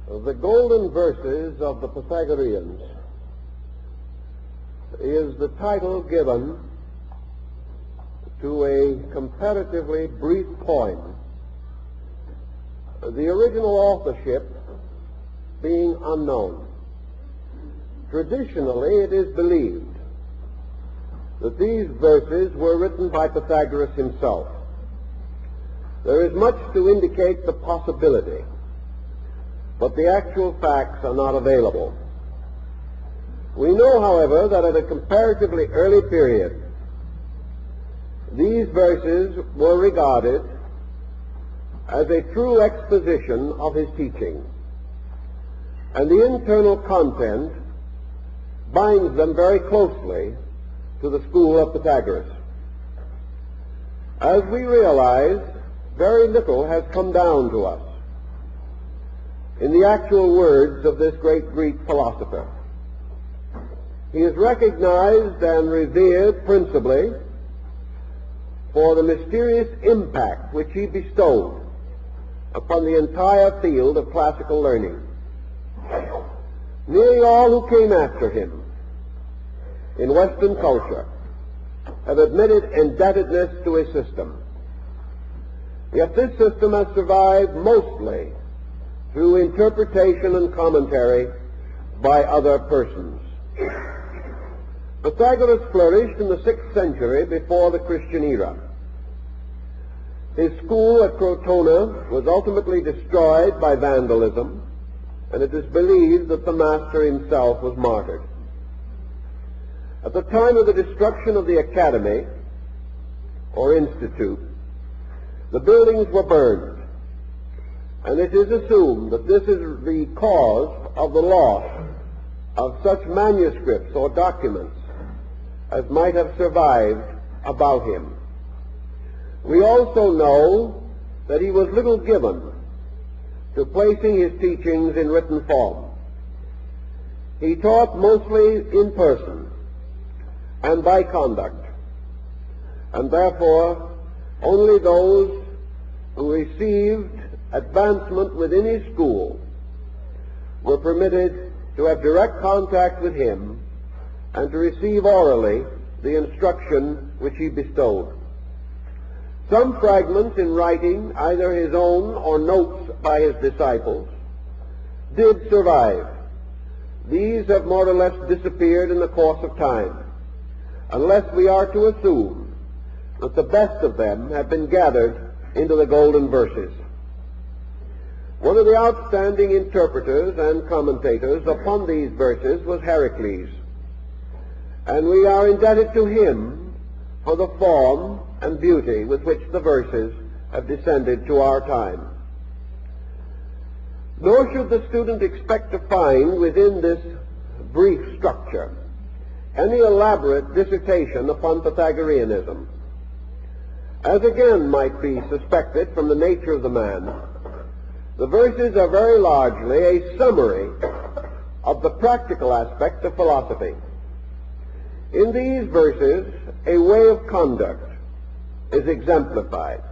The Golden Verses of the Pythagoreans is the title given to a comparatively brief poem, the original authorship being unknown. Traditionally, it is believed that these verses were written by Pythagoras himself. There is much to indicate the possibility, but the actual facts are not available. We know, however, that at a comparatively early period, these verses were regarded as a true exposition of his teaching, and the internal content binds them very closely to the school of Pythagoras. As we realize, very little has come down to us in the actual words of this great Greek philosopher. He is recognized and revered principally for the mysterious impact which he bestowed upon the entire field of classical learning. Nearly all who came after him in Western culture have admitted indebtedness to his system. Yet this system has survived mostly through interpretation and commentary by other persons. Pythagoras flourished in the 6th century before the Christian era. His school at Crotona was ultimately destroyed by vandalism, and it is believed that the master himself was martyred. At the time of the destruction of the academy, or institute, the buildings were burned, and it is assumed that this is the cause of the loss of such manuscripts or documents as might have survived about him. We also know that he was little given to placing his teachings in written form. He taught mostly in person and by conduct, and therefore only those who received advancement within his school were permitted to have direct contact with him and to receive orally the instruction which he bestowed. Some fragments in writing, either his own or notes by his disciples, did survive. These have more or less disappeared in the course of time, unless we are to assume that the best of them have been gathered into the Golden Verses. One of the outstanding interpreters and commentators upon these verses was Heracles, and we are indebted to him for the form and beauty with which the verses have descended to our time. Nor should the student expect to find within this brief structure any elaborate dissertation upon Pythagoreanism. As again might be suspected from the nature of the man, the verses are very largely a summary of the practical aspects of philosophy. In these verses, a way of conduct is exemplified,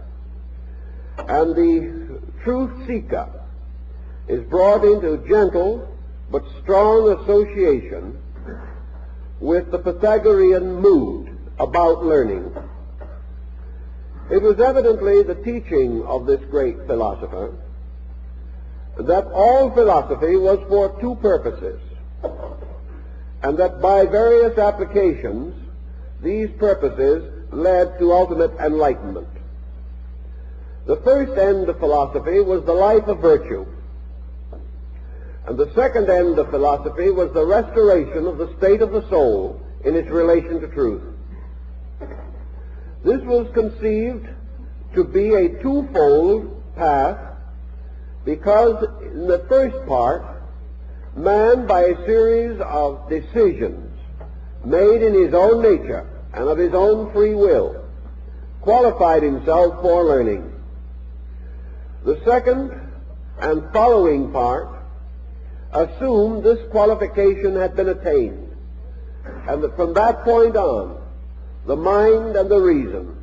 and the truth seeker is brought into gentle but strong association with the Pythagorean mood about learning. It was evidently the teaching of this great philosopher that all philosophy was for two purposes, and that by various applications these purposes led to ultimate enlightenment. The first end of philosophy was the life of virtue, and the second end of philosophy was the restoration of the state of the soul in its relation to truth. This was conceived to be a twofold path, because in the first part, man, by a series of decisions made in his own nature and of his own free will, qualified himself for learning. The second and following part assumed this qualification had been attained, and that from that point on, the mind and the reason,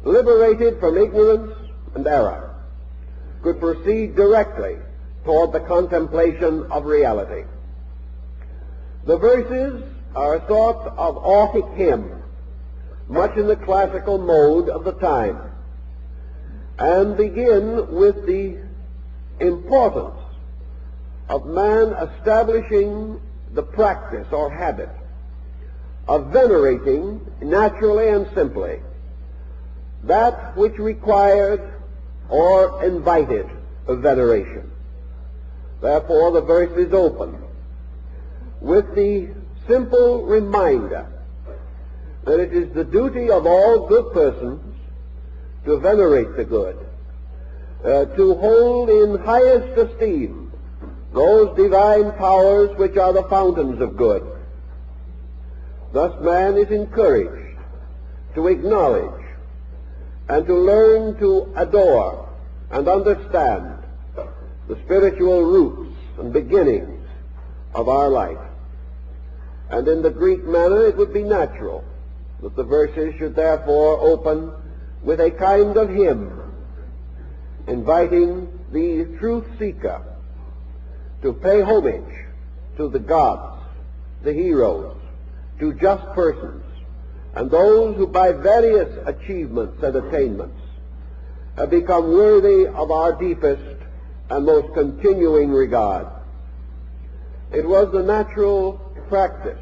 liberated from ignorance and error, could proceed directly toward the contemplation of reality. The verses are a sort of Orphic hymn, much in the classical mode of the time, and begin with the importance of man establishing the practice or habit of venerating naturally and simply that which required or invited veneration. Therefore, the verse is open with the simple reminder that it is the duty of all good persons to venerate the good, to hold in highest esteem those divine powers which are the fountains of good. Thus man is encouraged to acknowledge and to learn to adore and understand the spiritual roots and beginnings of our life. And in the Greek manner it would be natural that the verses should therefore open with a kind of hymn, inviting the truth seeker to pay homage to the gods, the heroes, to just persons, and those who by various achievements and attainments have become worthy of our deepest and most continuing regard. It was the natural practice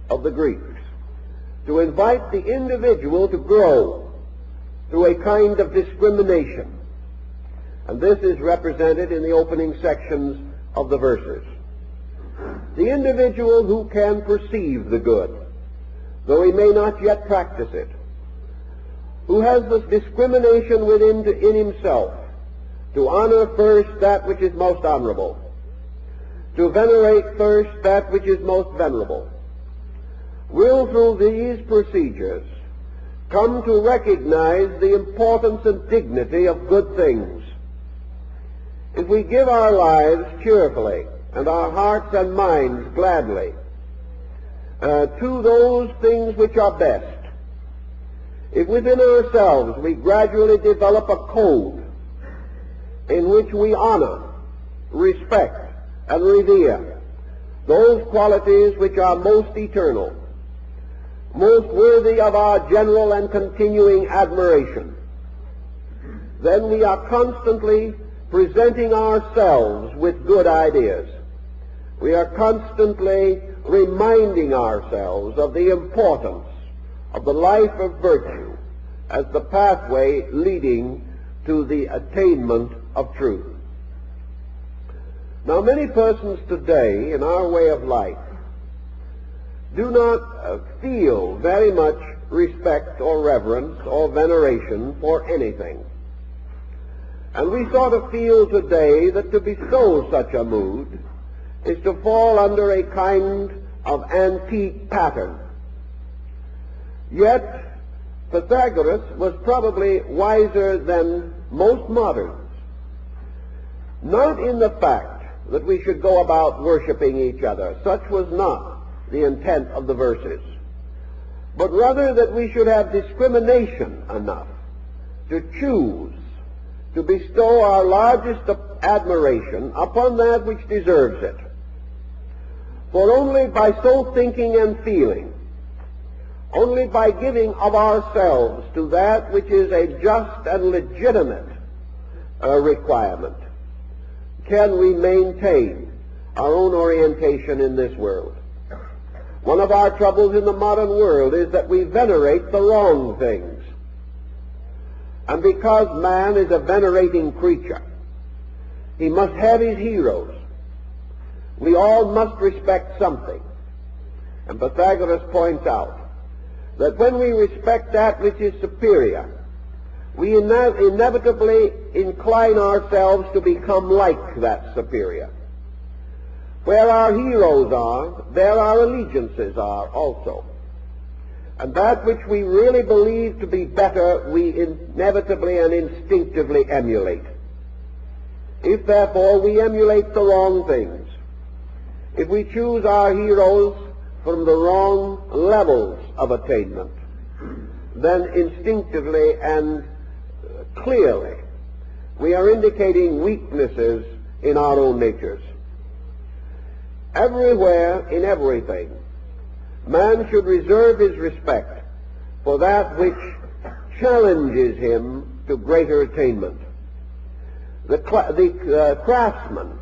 of the Greeks to invite the individual to grow through a kind of discrimination, and this is represented in the opening sections of the verses. The individual who can perceive the good, though he may not yet practice it, who has this discrimination within in himself to honor first that which is most honorable, to venerate first that which is most venerable, will through these procedures come to recognize the importance and dignity of good things. If we give our lives cheerfully and our hearts and minds gladly to those things which are best, if within ourselves we gradually develop a code in which we honor, respect, and revere those qualities which are most eternal, most worthy of our general and continuing admiration, then we are constantly presenting ourselves with good ideas. We are constantly reminding ourselves of the importance of the life of virtue as the pathway leading to the attainment of truth. Now, many persons today in our way of life do not feel very much respect or reverence or veneration for anything. And we sort of feel today that to bestow such a mood is to fall under a kind of antique pattern. Yet Pythagoras was probably wiser than most moderns, not in the fact that we should go about worshiping each other. Such was not the intent of the verses, but rather that we should have discrimination enough to choose to bestow our largest admiration upon that which deserves it. For only by so thinking and feeling, only by giving of ourselves to that which is a just and legitimate requirement, can we maintain our own orientation in this world. One of our troubles in the modern world is that we venerate the wrong things. And because man is a venerating creature, he must have his heroes. We all must respect something. And Pythagoras points out that when we respect that which is superior, we inevitably incline ourselves to become like that superior. Where our heroes are, there our allegiances are also. And that which we really believe to be better, we inevitably and instinctively emulate. If, therefore, we emulate the wrong things, if we choose our heroes from the wrong levels of attainment, then instinctively and clearly we are indicating weaknesses in our own natures. Everywhere, in everything, man should reserve his respect for that which challenges him to greater attainment. The craftsman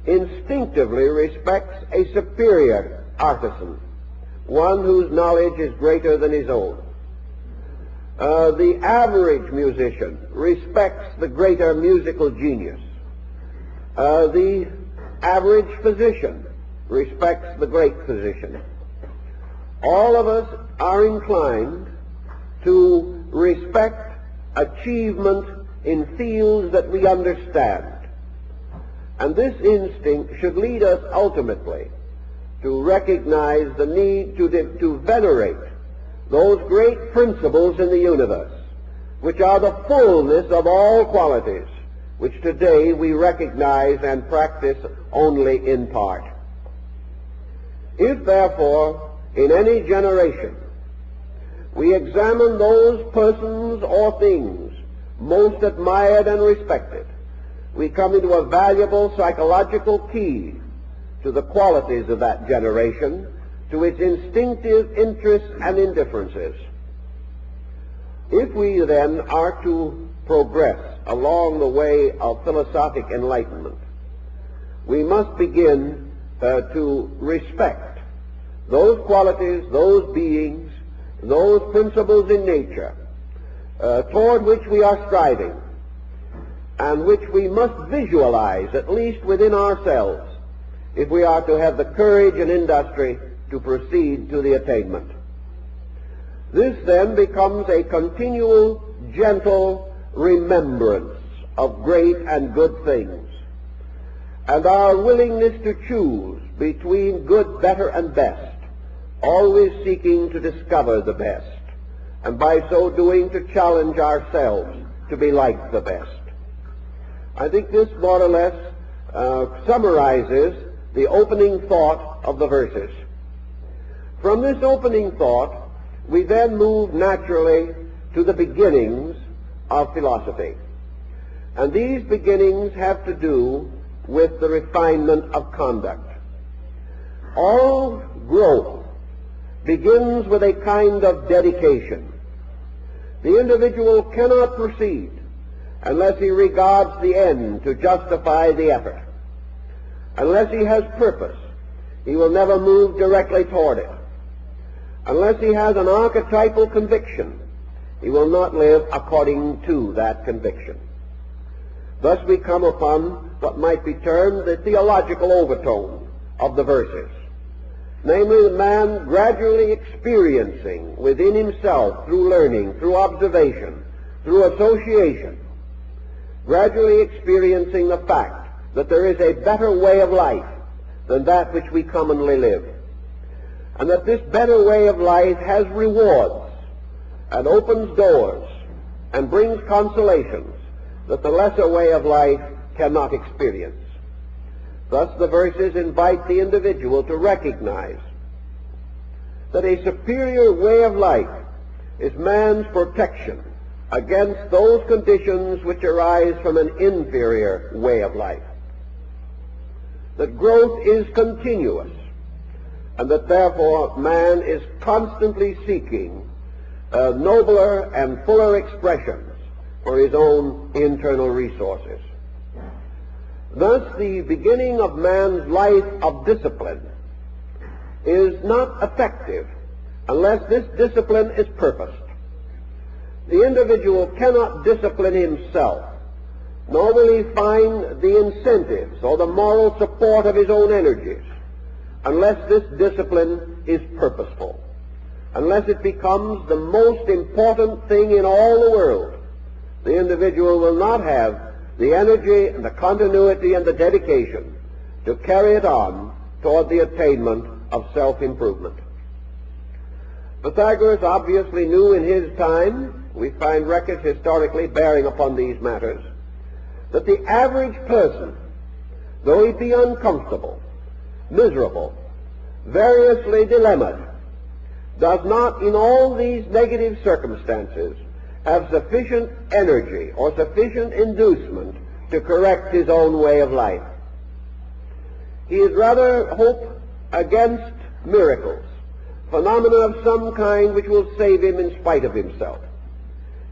instinctively respects a superior artisan, one whose knowledge is greater than his own. The average musician respects the greater musical genius. The average physician respects the great physician. All of us are inclined to respect achievement in fields that we understand. And this instinct should lead us ultimately to recognize the need to venerate those great principles in the universe, which are the fullness of all qualities, which today we recognize and practice only in part. If, therefore, in any generation we examine those persons or things most admired and respected, we come into a valuable psychological key to the qualities of that generation, to its instinctive interests and indifferences. If we then are to progress along the way of philosophic enlightenment, we must begin to respect those qualities, those beings, those principles in nature toward which we are striving, and which we must visualize, at least within ourselves, if we are to have the courage and industry to proceed to the attainment. This then becomes a continual, gentle remembrance of great and good things, and our willingness to choose between good, better, and best, always seeking to discover the best, and by so doing to challenge ourselves to be like the best. I think this more or less summarizes the opening thought of the verses. From this opening thought, we then move naturally to the beginnings of philosophy. And these beginnings have to do with the refinement of conduct. All growth begins with a kind of dedication. The individual cannot proceed unless he regards the end to justify the effort. Unless he has purpose, he will never move directly toward it. Unless he has an archetypal conviction, he will not live according to that conviction. Thus we come upon what might be termed the theological overtone of the verses, namely the man gradually experiencing within himself, through learning, through observation, through association, gradually experiencing the fact that there is a better way of life than that which we commonly live, and that this better way of life has rewards and opens doors and brings consolations that the lesser way of life cannot experience. Thus the verses invite the individual to recognize that a superior way of life is man's protection against those conditions which arise from an inferior way of life. That growth is continuous, and that therefore man is constantly seeking nobler and fuller expressions for his own internal resources. Thus the beginning of man's life of discipline is not effective unless this discipline is purposed. The individual cannot discipline himself, nor will he find the incentives or the moral support of his own energies unless this discipline is purposeful, unless it becomes the most important thing in all the world. The individual will not have the energy and the continuity and the dedication to carry it on toward the attainment of self-improvement. Pythagoras obviously knew in his time, we find records historically bearing upon these matters, that the average person, though he be uncomfortable, miserable, variously dilemmaed, does not in all these negative circumstances have sufficient energy or sufficient inducement to correct his own way of life. He is rather hope against miracles, phenomena of some kind which will save him in spite of himself.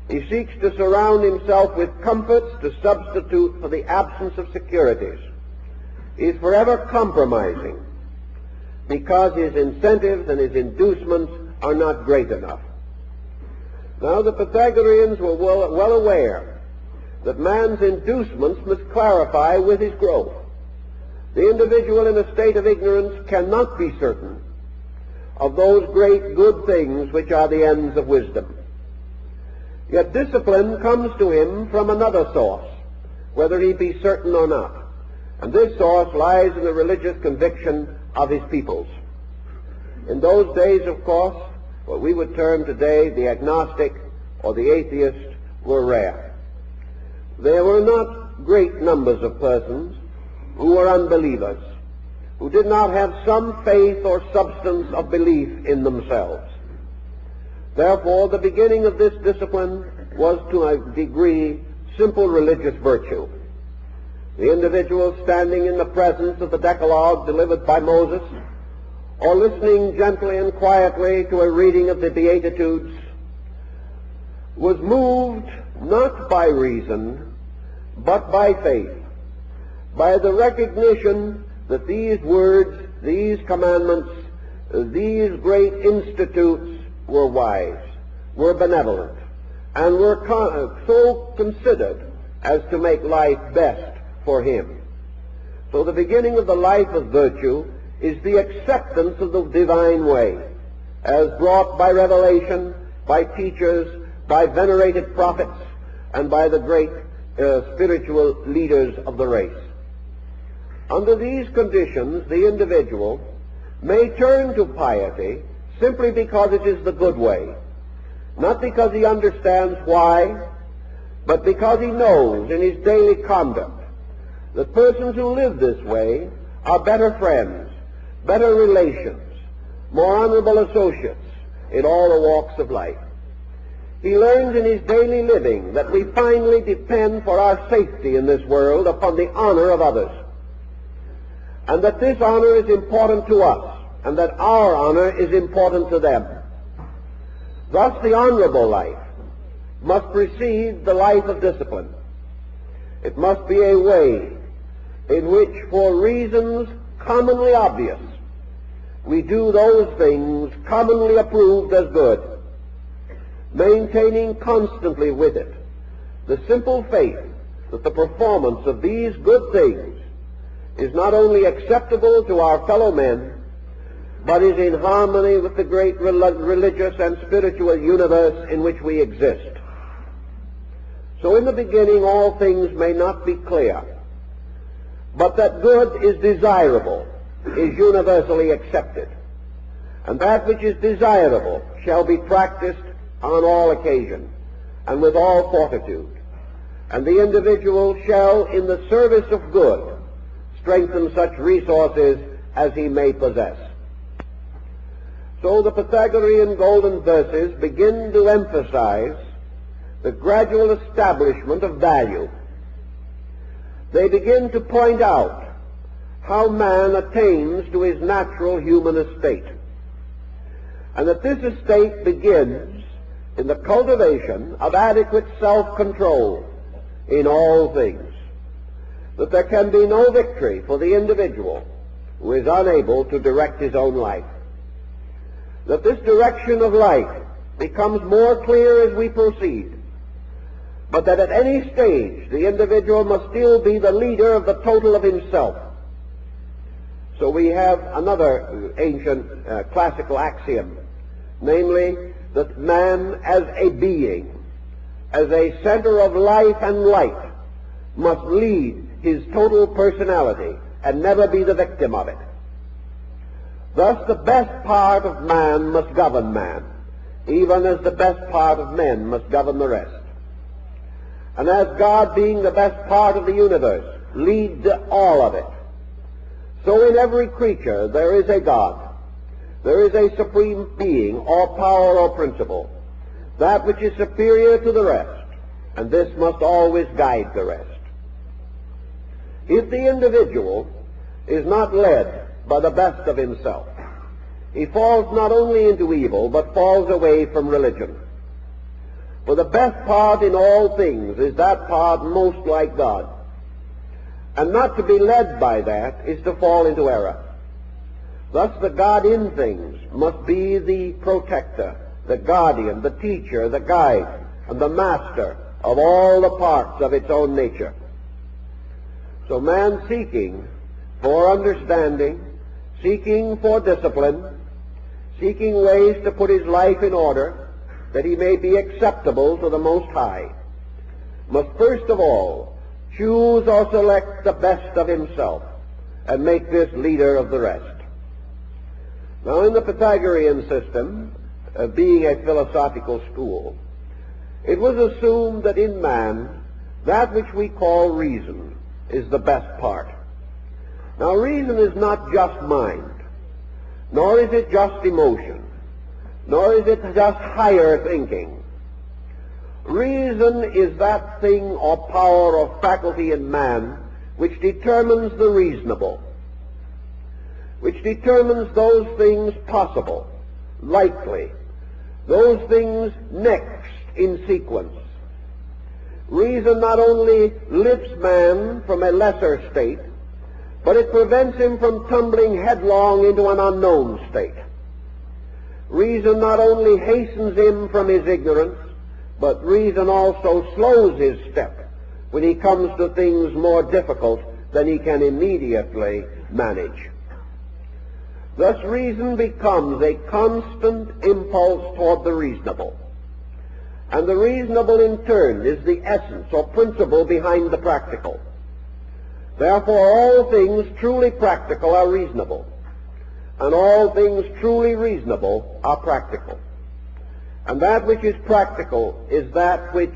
He seeks to surround himself with comforts to substitute for the absence of securities. He is forever compromising because his incentives and his inducements are not great enough. Now, the Pythagoreans were well aware that man's inducements must clarify with his growth. The individual in a state of ignorance cannot be certain of those great good things which are the ends of wisdom. Yet discipline comes to him from another source, whether he be certain or not. And this source lies in the religious conviction of his peoples. In those days, of course, what we would term today the agnostic or the atheist were rare. There were not great numbers of persons who were unbelievers, who did not have some faith or substance of belief in themselves. Therefore, the beginning of this discipline was to a degree simple religious virtue. The individual standing in the presence of the Decalogue delivered by Moses, or listening gently and quietly to a reading of the Beatitudes, was moved not by reason, but by faith, by the recognition that these words, these commandments, these great institutes were wise, were benevolent, and were so considered as to make life best for him. So the beginning of the life of virtue is the acceptance of the divine way, as brought by revelation, by teachers, by venerated prophets, and by the great spiritual leaders of the race. Under these conditions, the individual may turn to piety simply because it is the good way, not because he understands why, but because he knows in his daily conduct that persons who live this way are better friends, better relations, more honorable associates in all the walks of life. He learns in his daily living that we finally depend for our safety in this world upon the honor of others, and that this honor is important to us, and that our honor is important to them. Thus, the honorable life must precede the life of discipline. It must be a way in which, for reasons commonly obvious, we do those things commonly approved as good, maintaining constantly with it the simple faith that the performance of these good things is not only acceptable to our fellow men, but is in harmony with the great religious and spiritual universe in which we exist. So in the beginning all things may not be clear, but that good is desirable is universally accepted, and that which is desirable shall be practiced on all occasion and with all fortitude, and the individual shall, in the service of good, strengthen such resources as he may possess. So the Pythagorean golden verses begin to emphasize the gradual establishment of value. They begin to point out how man attains to his natural human estate, and that this estate begins in the cultivation of adequate self-control in all things, that there can be no victory for the individual who is unable to direct his own life, that this direction of life becomes more clear as we proceed, but that at any stage the individual must still be the leader of the total of himself. So we have another ancient classical axiom, namely that man as a being, as a center of life and light, must lead his total personality and never be the victim of it. Thus the best part of man must govern man, even as the best part of men must govern the rest. And as God, being the best part of the universe, leads all of it, so in every creature there is a God. There is a supreme being, or power, or principle, that which is superior to the rest, and this must always guide the rest. If the individual is not led by the best of himself, he falls not only into evil, but falls away from religion. For the best part in all things is that part most like God. And not to be led by that is to fall into error. Thus the God in things must be the protector, the guardian, the teacher, the guide, and the master of all the parts of its own nature. So man seeking for understanding, seeking for discipline, seeking ways to put his life in order that he may be acceptable to the Most High, must first of all choose or select the best of himself and make this leader of the rest. Now, in the Pythagorean system, being a philosophical school, it was assumed that in man that which we call reason is the best part. Now, reason is not just mind, nor is it just emotion, nor is it just higher thinking. Reason is that thing or power or faculty in man which determines the reasonable, which determines those things possible, likely, those things next in sequence. Reason not only lifts man from a lesser state, but it prevents him from tumbling headlong into an unknown state. Reason not only hastens him from his ignorance, but reason also slows his step when he comes to things more difficult than he can immediately manage. Thus reason becomes a constant impulse toward the reasonable. And the reasonable in turn is the essence or principle behind the practical. Therefore all things truly practical are reasonable, and all things truly reasonable are practical. And that which is practical is that which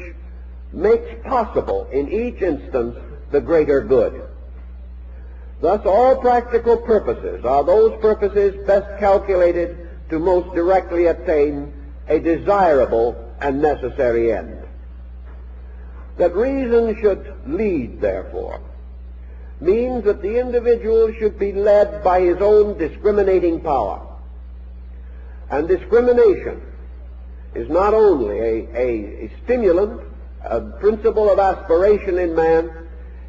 makes possible in each instance the greater good. Thus all practical purposes are those purposes best calculated to most directly attain a desirable and necessary end. That reason should lead, therefore, means that the individual should be led by his own discriminating power. And discrimination is not only a stimulant, a principle of aspiration in man,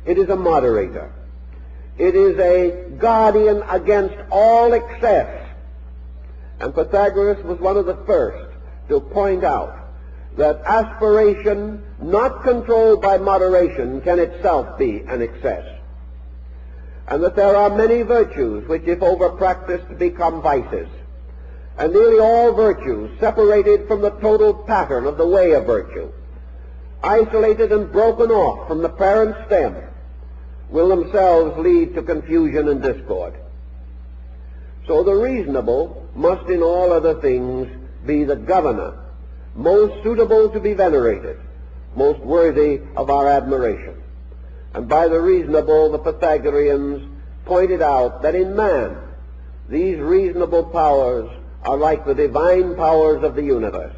it is a moderator. It is a guardian against all excess. And Pythagoras was one of the first to point out that aspiration not controlled by moderation can itself be an excess, and that there are many virtues which, if over-practiced, become vices, and nearly all virtues separated from the total pattern of the way of virtue, isolated and broken off from the parent stem, will themselves lead to confusion and discord. So the reasonable must in all other things be the governor, most suitable to be venerated, most worthy of our admiration. And by the reasonable, the Pythagoreans pointed out that in man these reasonable powers are like the divine powers of the universe.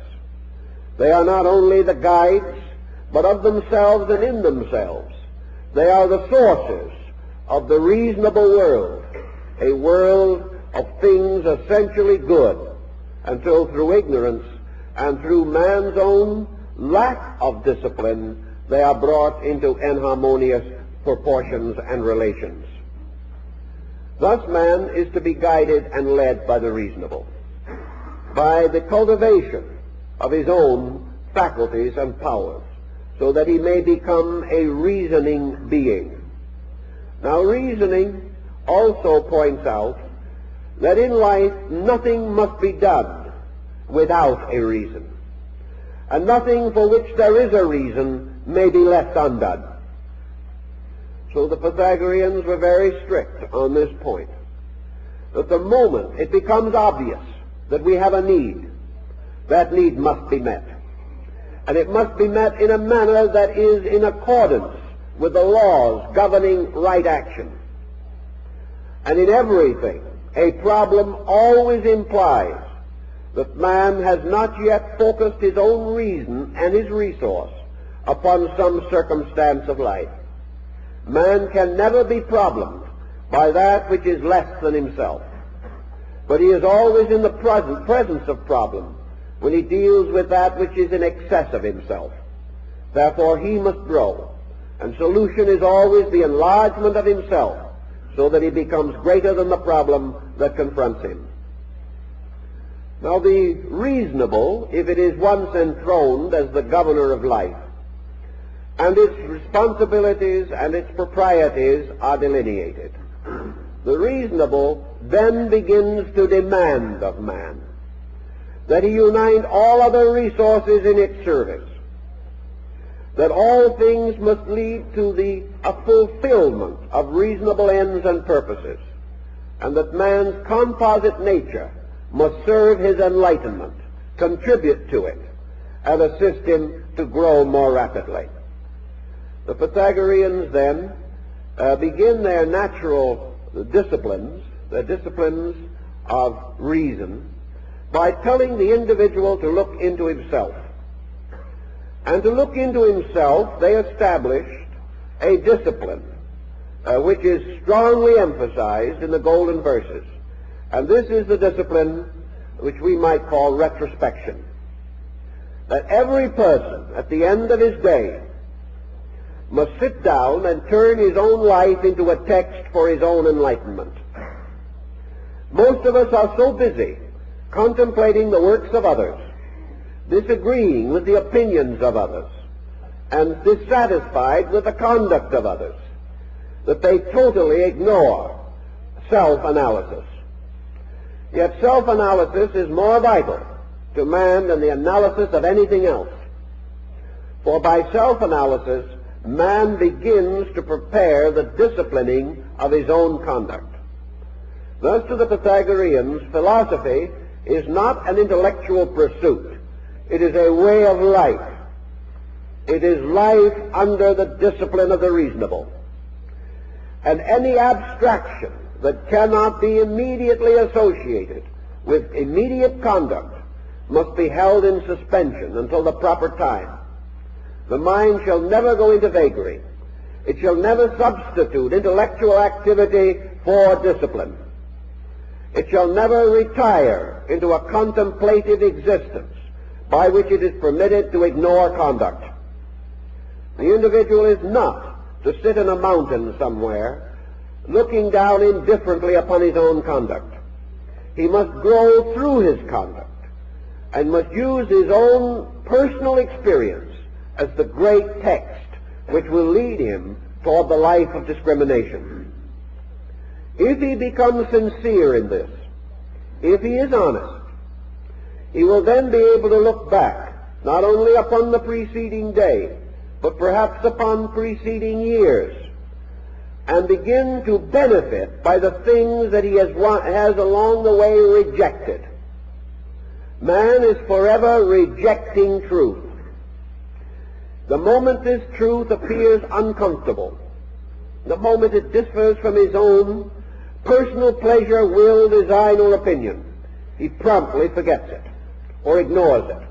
They are not only the guides, but of themselves and in themselves. They are the sources of the reasonable world, a world of things essentially good, until through ignorance and through man's own lack of discipline they are brought into inharmonious proportions and relations. Thus man is to be guided and led by the reasonable, by the cultivation of his own faculties and powers, so that he may become a reasoning being. Now reasoning also points out that in life nothing must be done without a reason, and nothing for which there is a reason may be left undone. So the Pythagoreans were very strict on this point, that the moment it becomes obvious that we have a need, that need must be met. And it must be met in a manner that is in accordance with the laws governing right action. And in everything, a problem always implies that man has not yet focused his own reason and his resource upon some circumstance of life. man can never be problemed by that which is less than himself, but he is always in the presence of problem when he deals with that which is in excess of himself. Therefore he must grow, and solution is always the enlargement of himself, so that he becomes greater than the problem that confronts him. Now the reasonable, if it is once enthroned as the governor of life, and its responsibilities and its proprieties are delineated, the reasonable then begins to demand of man that he unite all other resources in its service, that all things must lead to a fulfillment of reasonable ends and purposes, and that man's composite nature must serve his enlightenment, contribute to it, and assist him to grow more rapidly. The Pythagoreans then begin their natural disciplines, the disciplines of reason, by telling the individual to look into himself. And to look into himself, they established a discipline which is strongly emphasized in the golden verses. And this is the discipline which we might call retrospection. That every person at the end of his day must sit down and turn his own life into a text for his own enlightenment. Most of us are so busy contemplating the works of others, disagreeing with the opinions of others, and dissatisfied with the conduct of others, that they totally ignore self-analysis. Yet self-analysis is more vital to man than the analysis of anything else. For by self-analysis, man begins to prepare the disciplining of his own conduct. Thus, to the Pythagoreans, philosophy is not an intellectual pursuit. It is a way of life. It is life under the discipline of the reasonable. And any abstraction that cannot be immediately associated with immediate conduct must be held in suspension until the proper time. The mind shall never go into vagary. It shall never substitute intellectual activity for discipline. It shall never retire into a contemplative existence by which it is permitted to ignore conduct. The individual is not to sit in a mountain somewhere looking down indifferently upon his own conduct. He must grow through his conduct and must use his own personal experience as the great text which will lead him toward the life of discrimination. If he becomes sincere in this, if he is honest, he will then be able to look back not only upon the preceding day, but perhaps upon preceding years, and begin to benefit by the things that he has along the way rejected. Man is forever rejecting truth. The moment this truth appears uncomfortable, the moment it differs from his own personal pleasure, will, design, or opinion, he promptly forgets it or ignores it.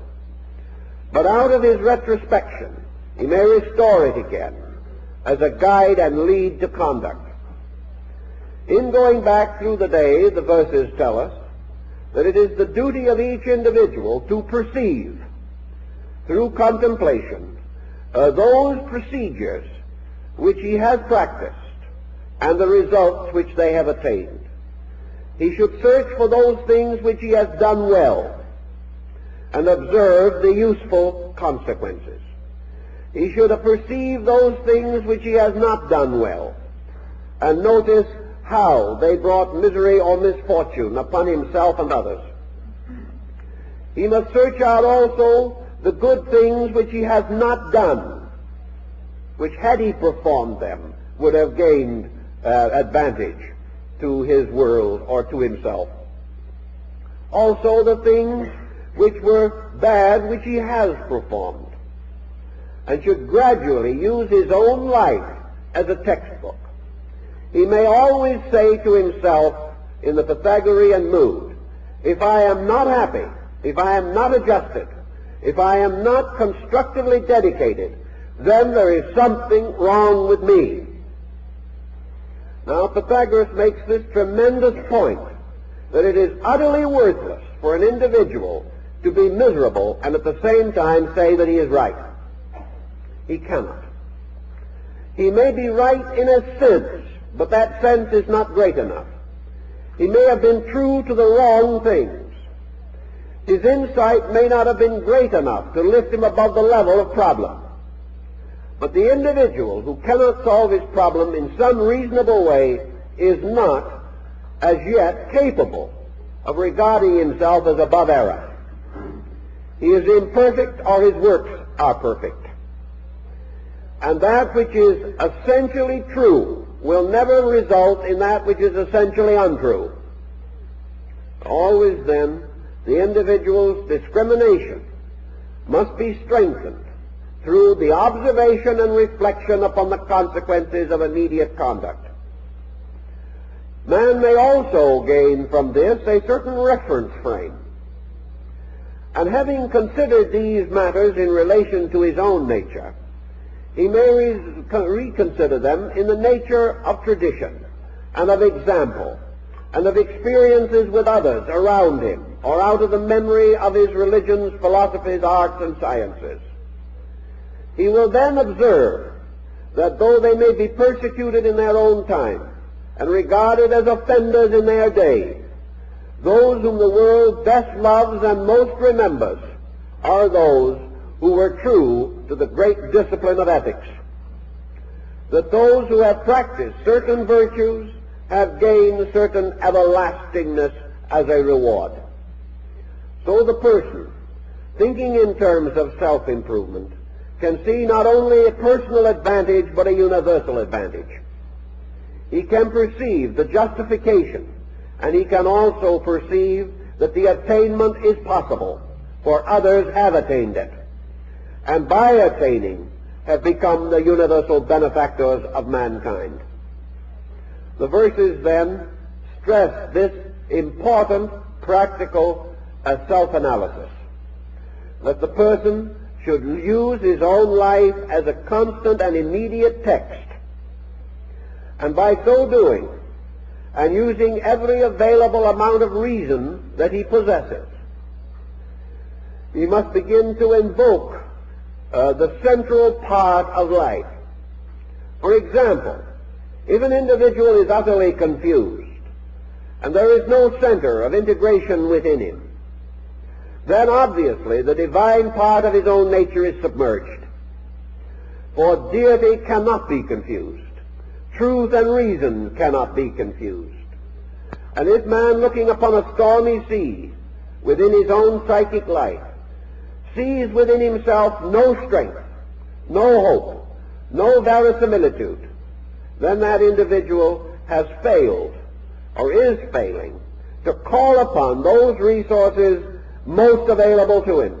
But out of his retrospection, he may restore it again as a guide and lead to conduct. In going back through the day, the verses tell us that it is the duty of each individual to perceive through contemplation those procedures which he has practiced and the results which they have attained. He should search for those things which he has done well and observe the useful consequences. He should perceive those things which he has not done well and notice how they brought misery or misfortune upon himself and others. He must search out also the good things which he has not done, which had he performed them would have gained advantage to his world or to himself. Also the things which were bad which he has performed, and should gradually use his own life as a textbook. He may always say to himself in the Pythagorean mood, if I am not happy, if I am not adjusted, if I am not constructively dedicated, then there is something wrong with me. Now, Pythagoras makes this tremendous point, that it is utterly worthless for an individual to be miserable and at the same time say that he is right. He cannot. He may be right in a sense, but that sense is not great enough. He may have been true to the wrong things. His insight may not have been great enough to lift him above the level of problem. But the individual who cannot solve his problem in some reasonable way is not, as yet, capable of regarding himself as above error. He is imperfect, or his works are perfect. And that which is essentially true will never result in that which is essentially untrue. Always then, the individual's discrimination must be strengthened through the observation and reflection upon the consequences of immediate conduct. Man may also gain from this a certain reference frame. And having considered these matters in relation to his own nature, he may reconsider them in the nature of tradition and of example and of experiences with others around him, or out of the memory of his religions, philosophies, arts, and sciences. He will then observe that though they may be persecuted in their own time and regarded as offenders in their day, those whom the world best loves and most remembers are those who were true to the great discipline of ethics. That those who have practiced certain virtues have gained certain everlastingness as a reward. So the person, thinking in terms of self-improvement, can see not only a personal advantage but a universal advantage. He can perceive the justification, and he can also perceive that the attainment is possible, for others have attained it, and by attaining have become the universal benefactors of mankind. The verses then stress this important practical self-analysis, that the person should use his own life as a constant and immediate text, and by so doing, and using every available amount of reason that he possesses, he must begin to invoke the central part of life. For example, if an individual is utterly confused, and there is no center of integration within him, then obviously the divine part of his own nature is submerged. For deity cannot be confused. Truth and reason cannot be confused. And if man, looking upon a stormy sea within his own psychic life, sees within himself no strength, no hope, no verisimilitude, then that individual has failed, or is failing, to call upon those resources most available to him.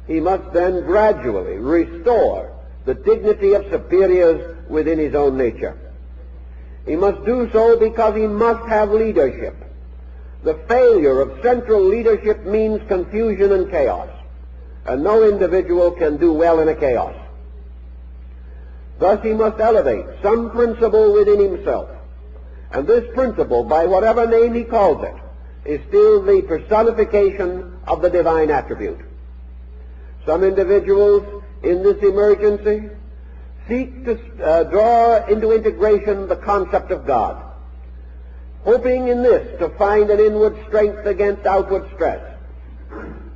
He must then gradually restore the dignity of superiors within his own nature. He must do so because he must have leadership. The failure of central leadership means confusion and chaos, and no individual can do well in a chaos. Thus he must elevate some principle within himself, and this principle, by whatever name he calls it, is still the personification of the divine attribute. Some individuals in this emergency seek to draw into integration the concept of God, hoping in this to find an inward strength against outward stress.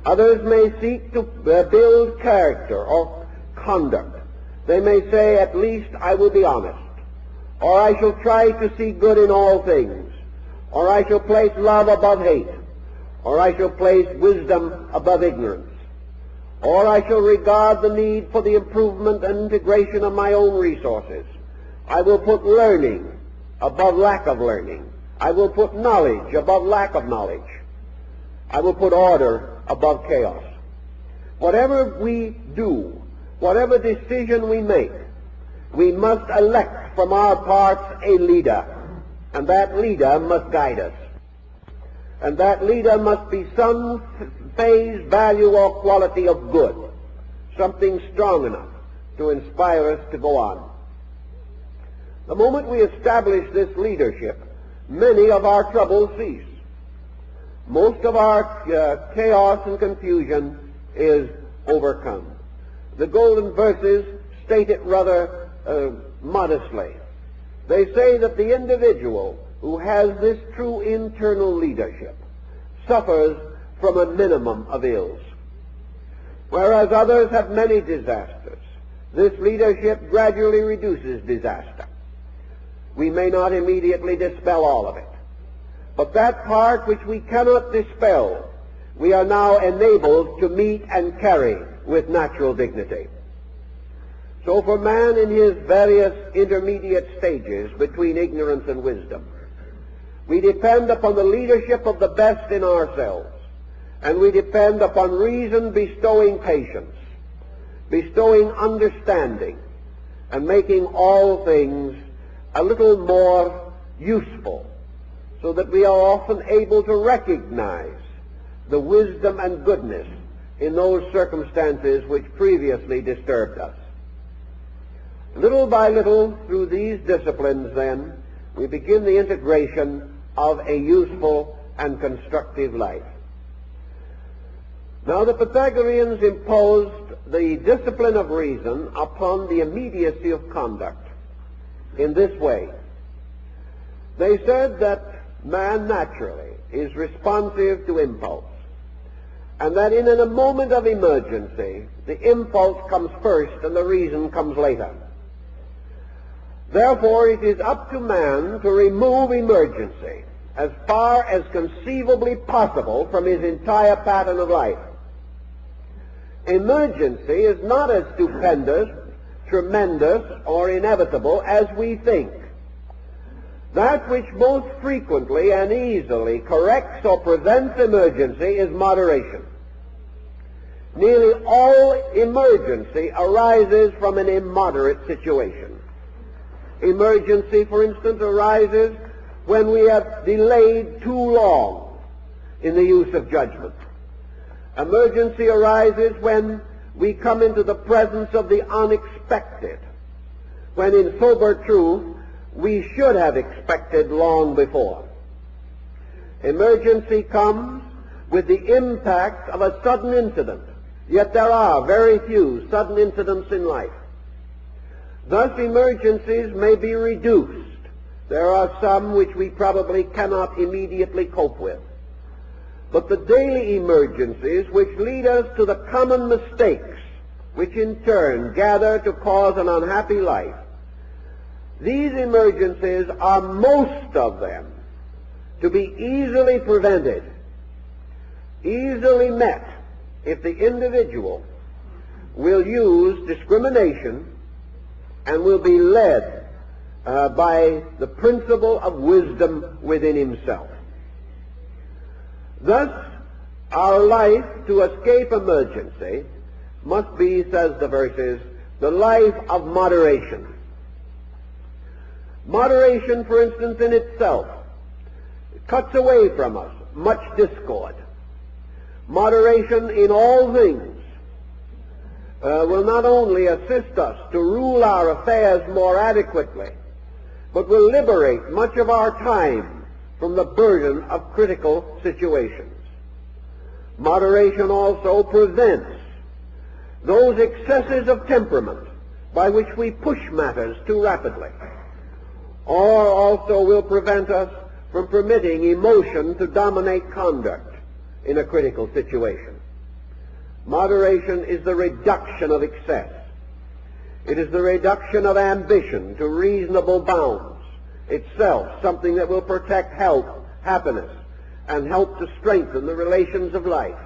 Others may seek to build character or conduct. They may say, at least I will be honest, or I shall try to see good in all things, or I shall place love above hate, or I shall place wisdom above ignorance, or I shall regard the need for the improvement and integration of my own resources. I will put learning above lack of learning. I will put knowledge above lack of knowledge. I will put order above chaos. Whatever we do, whatever decision we make, we must elect from our parts a leader, and that leader must guide us. And that leader must be some phase, value, or quality of good, something strong enough to inspire us to go on. The moment we establish this leadership, many of our troubles cease. Most of our chaos and confusion is overcome. The golden verses state it rather modestly. They say that the individual who has this true internal leadership suffers from a minimum of ills. Whereas others have many disasters, this leadership gradually reduces disaster. We may not immediately dispel all of it, but that part which we cannot dispel, we are now enabled to meet and carry with natural dignity. So for man in his various intermediate stages between ignorance and wisdom, we depend upon the leadership of the best in ourselves, and we depend upon reason bestowing patience, bestowing understanding, and making all things a little more useful, so that we are often able to recognize the wisdom and goodness in those circumstances which previously disturbed us. Little by little, through these disciplines, then, we begin the integration of a useful and constructive life. Now, the Pythagoreans imposed the discipline of reason upon the immediacy of conduct in this way. They said that man naturally is responsive to impulse, and that in a moment of emergency, the impulse comes first and the reason comes later. Therefore, it is up to man to remove emergency as far as conceivably possible from his entire pattern of life. Emergency is not as stupendous, tremendous, or inevitable as we think. That which most frequently and easily corrects or prevents emergency is moderation. Nearly all emergency arises from an immoderate situation. Emergency, for instance, arises when we have delayed too long in the use of judgment. Emergency arises when we come into the presence of the unexpected, when in sober truth we should have expected long before. Emergency comes with the impact of a sudden incident, yet there are very few sudden incidents in life. Thus, emergencies may be reduced. There are some which we probably cannot immediately cope with. But the daily emergencies which lead us to the common mistakes, which in turn gather to cause an unhappy life, these emergencies are most of them to be easily prevented, easily met, if the individual will use discrimination and will be led by the principle of wisdom within himself. Thus, our life to escape emergency must be, says the verses, the life of moderation. Moderation, for instance, in itself cuts away from us much discord. Moderation in all things will not only assist us to rule our affairs more adequately, but will liberate much of our time from the burden of critical situations. Moderation also prevents those excesses of temperament by which we push matters too rapidly, or also will prevent us from permitting emotion to dominate conduct in a critical situation. Moderation is the reduction of excess. It is the reduction of ambition to reasonable bounds, itself something that will protect health, happiness, and help to strengthen the relations of life.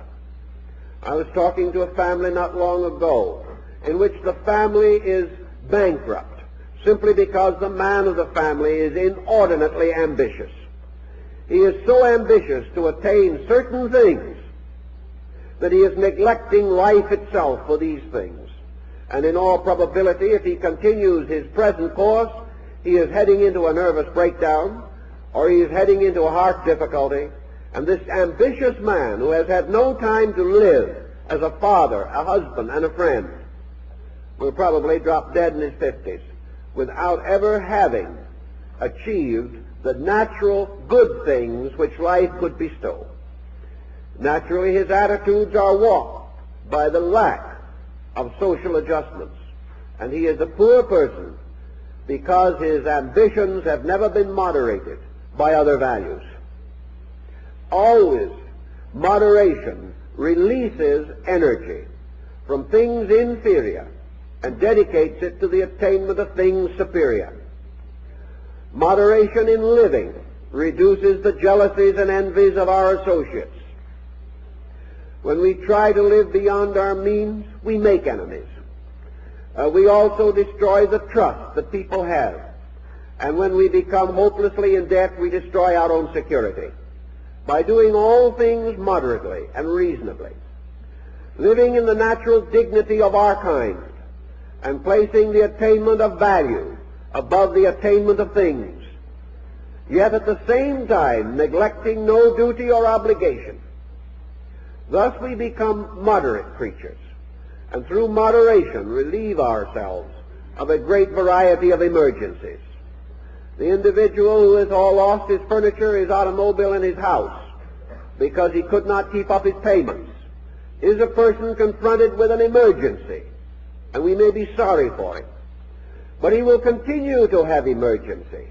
I was talking to a family not long ago in which the family is bankrupt simply because the man of the family is inordinately ambitious. He is so ambitious to attain certain things that he is neglecting life itself for these things. And in all probability, if he continues his present course, he is heading into a nervous breakdown, or he is heading into a heart difficulty. And this ambitious man, who has had no time to live as a father, a husband, and a friend, will probably drop dead in his 50s without ever having achieved the natural good things which life could bestow. Naturally, his attitudes are warped by the lack of social adjustments, and he is a poor person because his ambitions have never been moderated by other values. Always, moderation releases energy from things inferior and dedicates it to the attainment of things superior. Moderation in living reduces the jealousies and envies of our associates. When we try to live beyond our means, we make enemies. We also destroy the trust that people have. And when we become hopelessly in debt, we destroy our own security. By doing all things moderately and reasonably, living in the natural dignity of our kind, and placing the attainment of value above the attainment of things, yet at the same time neglecting no duty or obligation. Thus we become moderate creatures, and through moderation relieve ourselves of a great variety of emergencies. The individual who has all lost his furniture, his automobile, and his house because he could not keep up his payments is a person confronted with an emergency, and we may be sorry for him. But he will continue to have emergency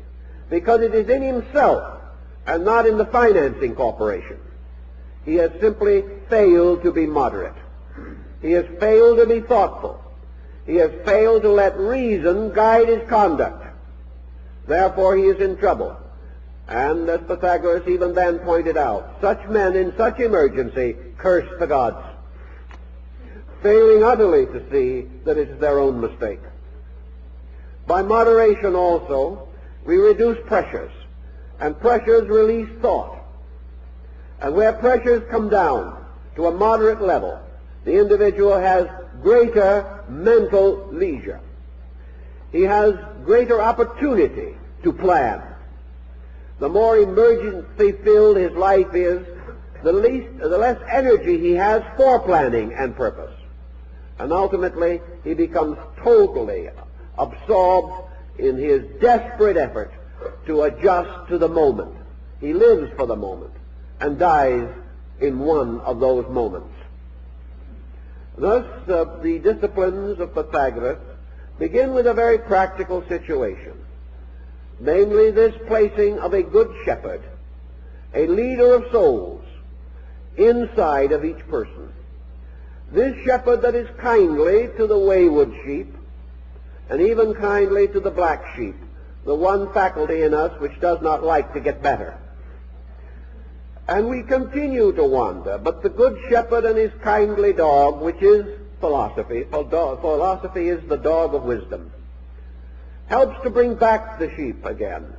because it is in himself and not in the financing corporation. He has simply failed to be moderate. He has failed to be thoughtful. He has failed to let reason guide his conduct. Therefore he is in trouble. And as Pythagoras even then pointed out, such men in such emergency curse the gods, failing utterly to see that it is their own mistake. By moderation also, we reduce pressures, and pressures release thought. And where pressures come down to a moderate level, the individual has greater mental leisure. He has greater opportunity to plan. The more emergency-filled his life is, the less energy he has for planning and purpose. And ultimately, he becomes totally absorbed in his desperate effort to adjust to the moment. He lives for the moment and dies in one of those moments. Thus, the disciplines of Pythagoras begin with a very practical situation, namely this placing of a good shepherd, a leader of souls, inside of each person. This shepherd that is kindly to the wayward sheep, and even kindly to the black sheep, the one faculty in us which does not like to get better. And we continue to wander, but the good shepherd and his kindly dog, which is philosophy, for philosophy is the dog of wisdom, helps to bring back the sheep again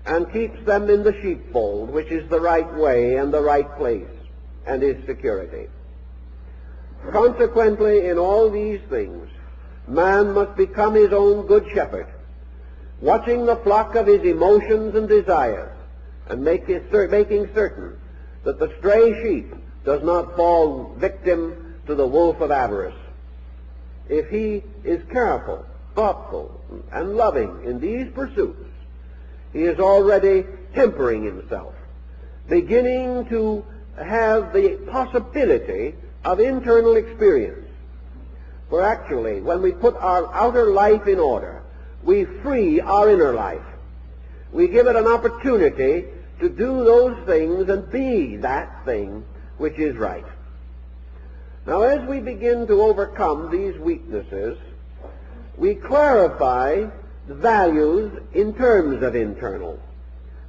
and keeps them in the sheepfold, which is the right way and the right place and is security. Consequently, in all these things, man must become his own good shepherd, watching the flock of his emotions and desires, and making certain that the stray sheep does not fall victim to the wolf of avarice. If he is careful, thoughtful, and loving in these pursuits, he is already tempering himself, beginning to have the possibility of internal experience. For actually, when we put our outer life in order, we free our inner life. We give it an opportunity to do those things and be that thing which is right. Now, as we begin to overcome these weaknesses, we clarify the values in terms of internal.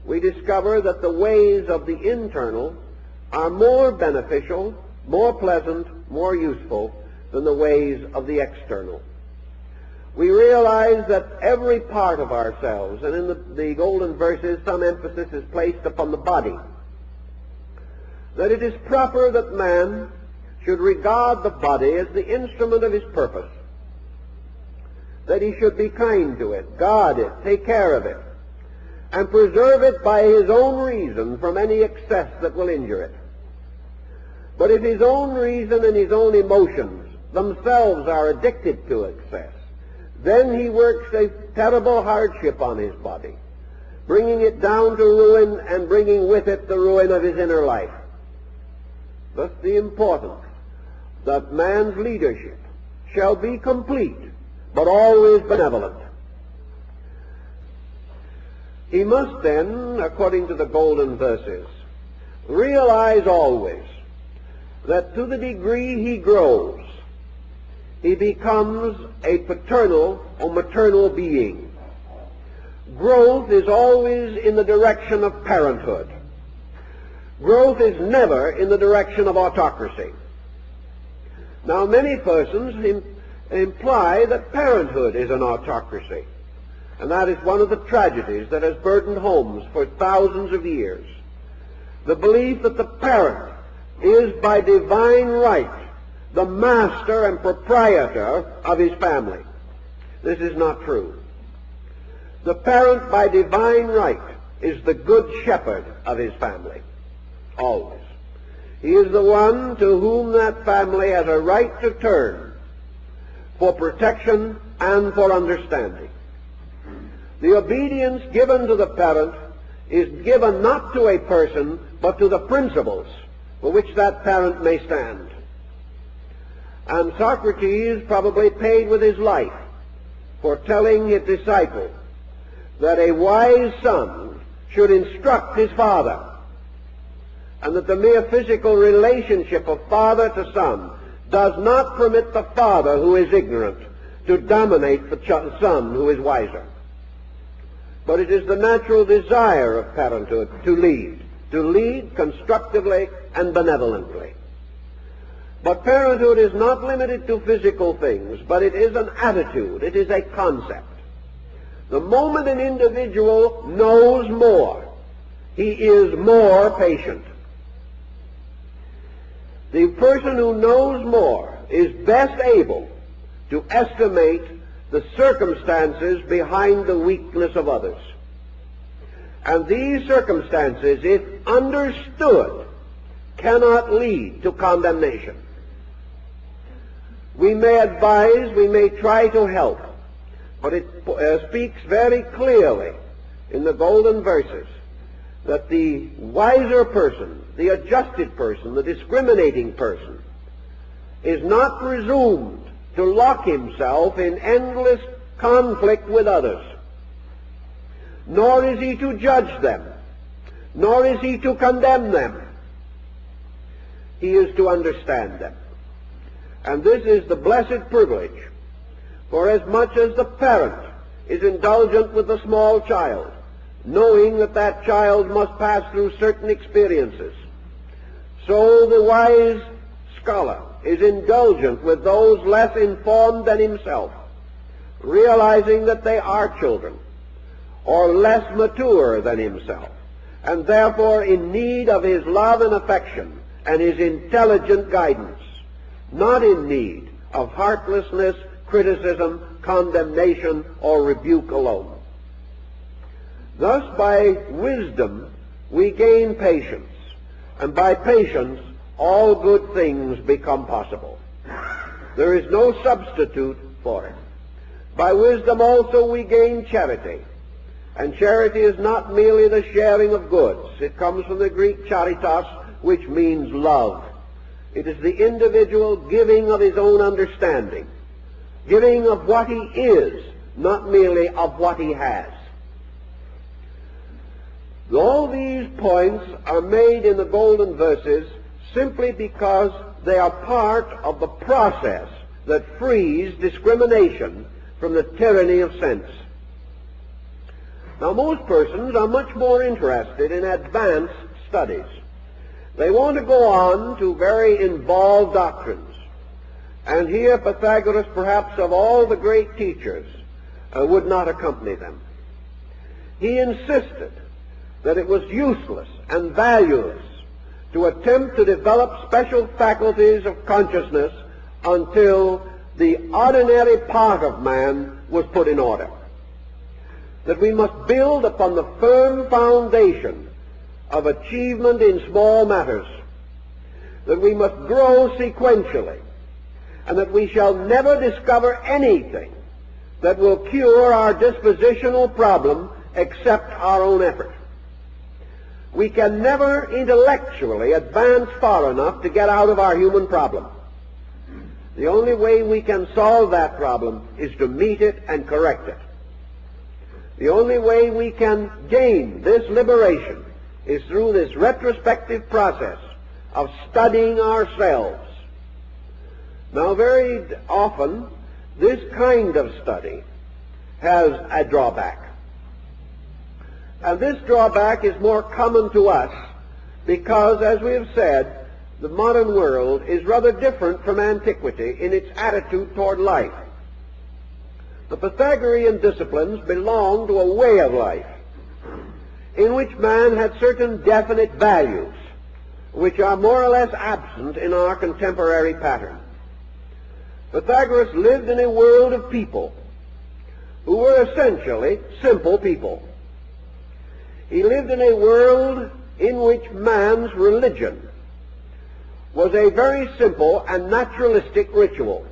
We discover that the ways of the internal are more beneficial, more pleasant, more useful than the ways of the external. We realize that every part of ourselves, and in the golden verses some emphasis is placed upon the body, that it is proper that man should regard the body as the instrument of his purpose, that he should be kind to it, guard it, take care of it, and preserve it by his own reason from any excess that will injure it. But if his own reason and his own emotions themselves are addicted to excess, then he works a terrible hardship on his body, bringing it down to ruin and bringing with it the ruin of his inner life. Thus the importance that man's leadership shall be complete, but always benevolent. He must then, according to the golden verses, realize always that to the degree he grows, he becomes a paternal or maternal being. Growth is always in the direction of parenthood. Growth is never in the direction of autocracy. Now, many persons imply that parenthood is an autocracy, and that is one of the tragedies that has burdened homes for thousands of years. The belief that the parent is by divine right the master and proprietor of his family. This is not true. The parent by divine right is the good shepherd of his family, always. He is the one to whom that family has a right to turn for protection and for understanding. The obedience given to the parent is given not to a person, but to the principles for which that parent may stand. And Socrates probably paid with his life for telling his disciple that a wise son should instruct his father, and that the mere physical relationship of father to son does not permit the father who is ignorant to dominate the son who is wiser. But it is the natural desire of parenthood to lead constructively and benevolently. But parenthood is not limited to physical things, but it is an attitude, it is a concept. The moment an individual knows more, he is more patient. The person who knows more is best able to estimate the circumstances behind the weakness of others. And these circumstances, if understood, cannot lead to condemnation. We may advise, we may try to help, but it speaks very clearly in the golden verses that the wiser person, the adjusted person, the discriminating person, is not presumed to lock himself in endless conflict with others, nor is he to judge them, nor is he to condemn them. He is to understand them. And this is the blessed privilege, for as much as the parent is indulgent with the small child, knowing that that child must pass through certain experiences, so the wise scholar is indulgent with those less informed than himself, realizing that they are children, or less mature than himself, and therefore in need of his love and affection and his intelligent guidance, not in need of heartlessness, criticism, condemnation, or rebuke alone. Thus, by wisdom, we gain patience, and by patience, all good things become possible. There is no substitute for it. By wisdom also we gain charity, and charity is not merely the sharing of goods. It comes from the Greek charitas, which means love. It is the individual giving of his own understanding, giving of what he is, not merely of what he has. All these points are made in the golden verses simply because they are part of the process that frees discrimination from the tyranny of sense. Now, most persons are much more interested in advanced studies. They want to go on to very involved doctrines. And here Pythagoras, perhaps of all the great teachers, would not accompany them. He insisted that it was useless and valueless to attempt to develop special faculties of consciousness until the ordinary part of man was put in order. That we must build upon the firm foundation of achievement in small matters, that we must grow sequentially, and that we shall never discover anything that will cure our dispositional problem except our own effort. We can never intellectually advance far enough to get out of our human problem. The only way we can solve that problem is to meet it and correct it. The only way we can gain this liberation is through this retrospective process of studying ourselves. Now, very often, this kind of study has a drawback. And this drawback is more common to us because, as we have said, the modern world is rather different from antiquity in its attitude toward life. The Pythagorean disciplines belong to a way of life in which man had certain definite values which are more or less absent in our contemporary pattern. Pythagoras lived in a world of people who were essentially simple people. He lived in a world in which man's religion was a very simple and naturalistic ritual.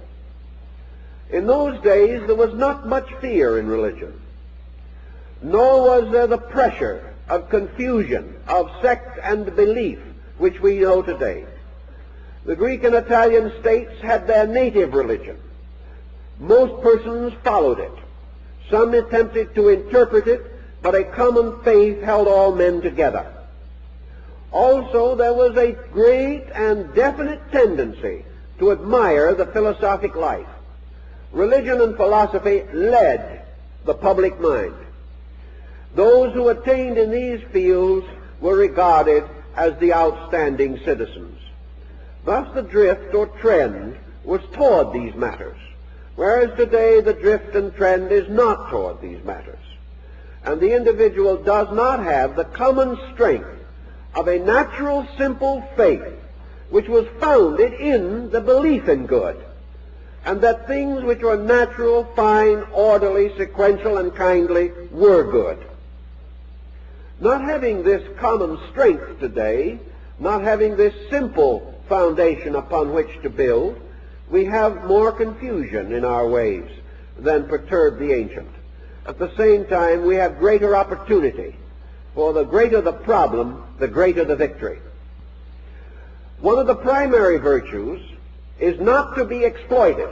In those days, there was not much fear in religion, nor was there the pressure of confusion, of sect and belief, which we know today. The Greek and Italian states had their native religion. Most persons followed it. Some attempted to interpret it, but a common faith held all men together. Also, there was a great and definite tendency to admire the philosophic life. Religion and philosophy led the public mind. Those who attained in these fields were regarded as the outstanding citizens. Thus the drift or trend was toward these matters, whereas today the drift and trend is not toward these matters. And the individual does not have the common strength of a natural, simple faith which was founded in the belief in good, and that things which were natural, fine, orderly, sequential, and kindly were good. Not having this common strength today, not having this simple foundation upon which to build, we have more confusion in our ways than perturbed the ancient. At the same time, we have greater opportunity, for the greater the problem, the greater the victory. One of the primary virtues is not to be exploited,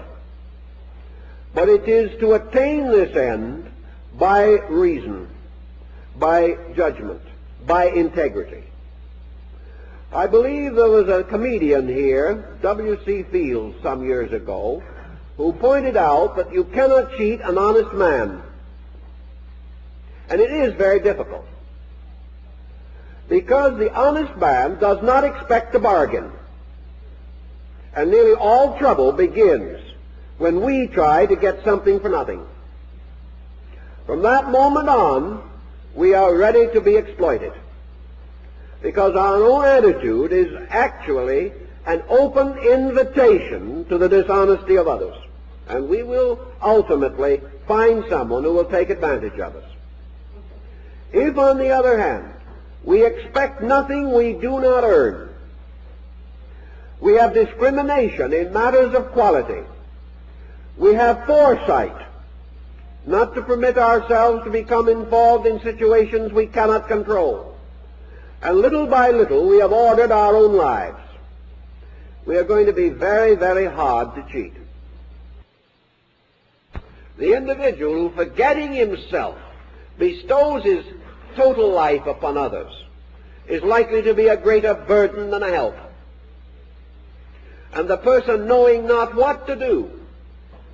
but it is to attain this end by reason, by judgment, by integrity. I believe there was a comedian here, W.C. Fields, some years ago, who pointed out that you cannot cheat an honest man. And it is very difficult, because the honest man does not expect to bargain. And nearly all trouble begins when we try to get something for nothing. From that moment on, we are ready to be exploited, because our own attitude is actually an open invitation to the dishonesty of others. And we will ultimately find someone who will take advantage of us. If, on the other hand, we expect nothing we do not earn, we have discrimination in matters of quality, we have foresight not to permit ourselves to become involved in situations we cannot control, and little by little we have ordered our own lives, we are going to be very, very hard to cheat. The individual who, forgetting himself, bestows his total life upon others is likely to be a greater burden than a help. And the person, knowing not what to do,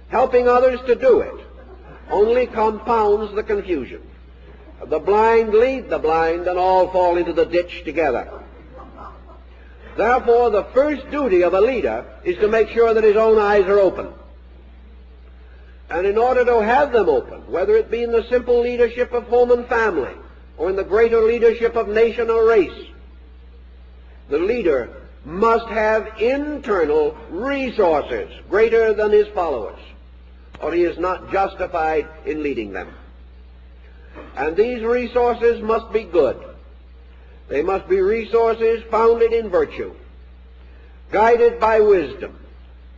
helping others to do it, only compounds the confusion. The blind lead the blind, and all fall into the ditch together. Therefore, the first duty of a leader is to make sure that his own eyes are open. And in order to have them open, whether it be in the simple leadership of home and family, or in the greater leadership of nation or race, the leader must have internal resources greater than his followers, or he is not justified in leading them. And these resources must be good. They must be resources founded in virtue, guided by wisdom,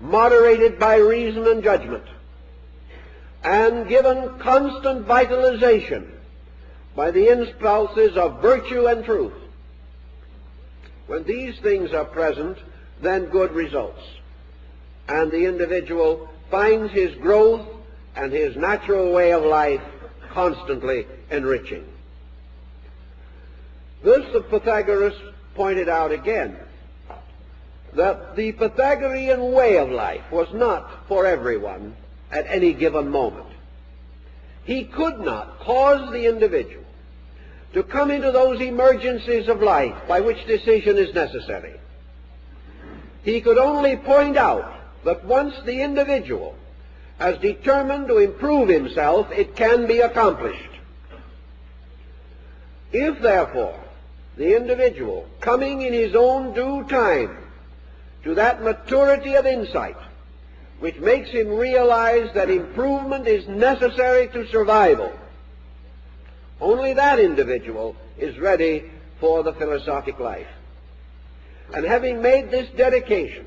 moderated by reason and judgment, and given constant vitalization by the impulses of virtue and truth. When these things are present, then good results, and the individual finds his growth and his natural way of life constantly enriching. Thus the Pythagoras pointed out again that the Pythagorean way of life was not for everyone at any given moment. He could not cause the individual to come into those emergencies of life by which decision is necessary. He could only point out that once the individual has determined to improve himself, it can be accomplished. If, therefore, the individual, coming in his own due time to that maturity of insight which makes him realize that improvement is necessary to survival, only that individual is ready for the philosophic life. And having made this dedication,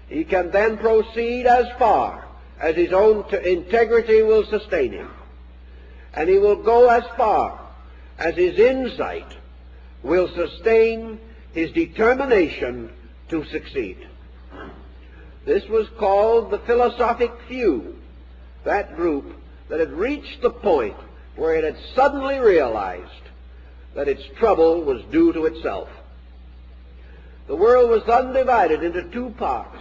he can then proceed as far as his own integrity will sustain him. And he will go as far as his insight will sustain his determination to succeed. This was called the philosophic few, that group that had reached the point where it had suddenly realized that its trouble was due to itself. The world was undivided into two parts.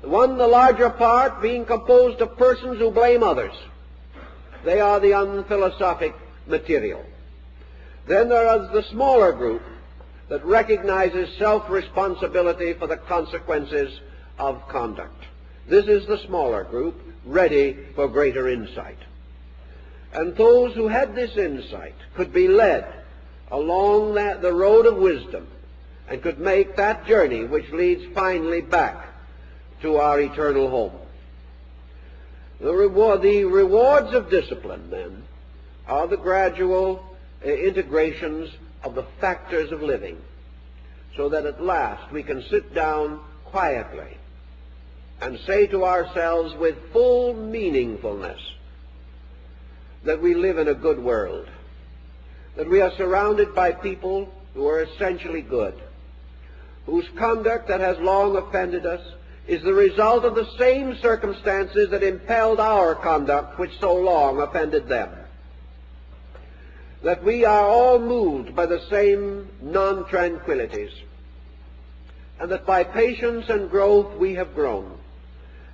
The larger part, being composed of persons who blame others. They are the unphilosophic material. Then there is the smaller group that recognizes self-responsibility for the consequences of conduct. This is the smaller group, ready for greater insight. And those who had this insight could be led along the road of wisdom and could make that journey which leads finally back to our eternal home. The rewards of discipline, then, are the gradual integrations of the factors of living, so that at last we can sit down quietly and say to ourselves with full meaningfulness that we live in a good world, that we are surrounded by people who are essentially good, whose conduct that has long offended us is the result of the same circumstances that impelled our conduct which so long offended them, that we are all moved by the same non-tranquilities, and that by patience and growth we have grown,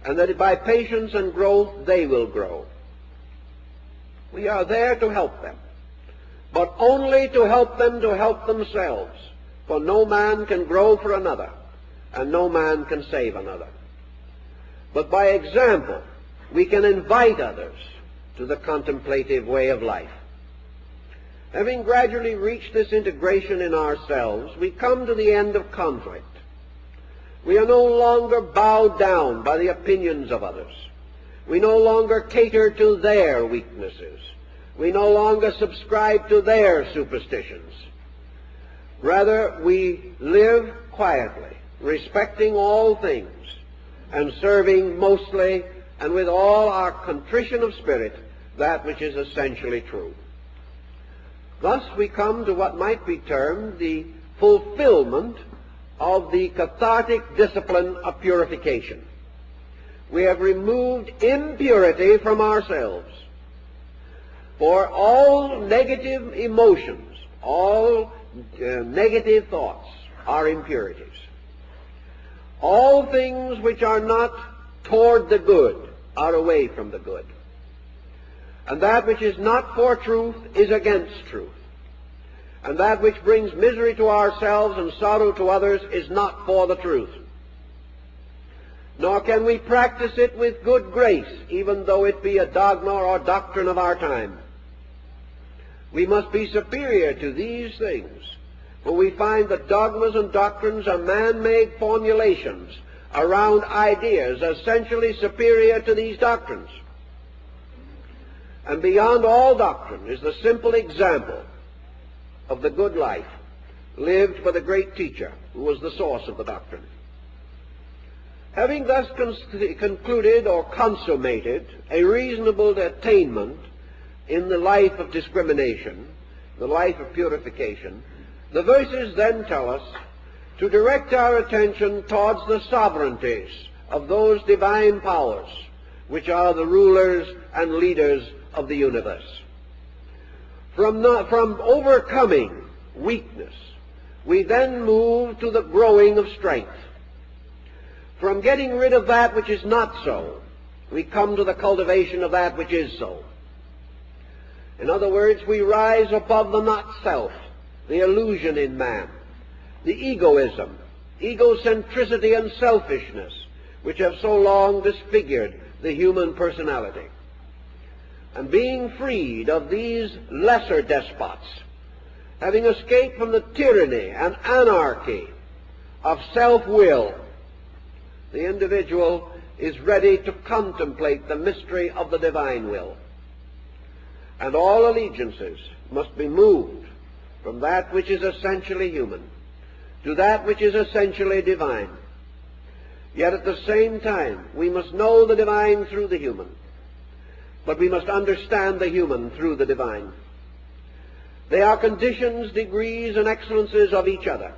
and that by patience and growth they will grow. We are there to help them, but only to help them to help themselves, for no man can grow for another, and no man can save another. But by example, we can invite others to the contemplative way of life. Having gradually reached this integration in ourselves, we come to the end of conflict. We are no longer bowed down by the opinions of others. We no longer cater to their weaknesses. We no longer subscribe to their superstitions. Rather, we live quietly, respecting all things, and serving mostly and with all our contrition of spirit that which is essentially true. Thus we come to what might be termed the fulfillment of the cathartic discipline of purification. We have removed impurity from ourselves. For all negative emotions, all negative thoughts are impurities. All things which are not toward the good are away from the good. And that which is not for truth is against truth. And that which brings misery to ourselves and sorrow to others is not for the truth. Nor can we practice it with good grace, even though it be a dogma or doctrine of our time. We must be superior to these things, for we find that dogmas and doctrines are man-made formulations around ideas essentially superior to these doctrines. And beyond all doctrine is the simple example of the good life lived by the great teacher who was the source of the doctrine. Having thus concluded or consummated a reasonable attainment in the life of discrimination, the life of purification, the verses then tell us to direct our attention towards the sovereignties of those divine powers which are the rulers and leaders of the universe. From overcoming weakness, we then move to the growing of strength. From getting rid of that which is not so, we come to the cultivation of that which is so. In other words, we rise above the not-self, the illusion in man, the egoism, egocentricity and selfishness, which have so long disfigured the human personality. And being freed of these lesser despots, having escaped from the tyranny and anarchy of self-will, the individual is ready to contemplate the mystery of the divine will. And all allegiances must be moved from that which is essentially human to that which is essentially divine. Yet at the same time, we must know the divine through the human, but we must understand the human through the divine. They are conditions, degrees, and excellences of each other,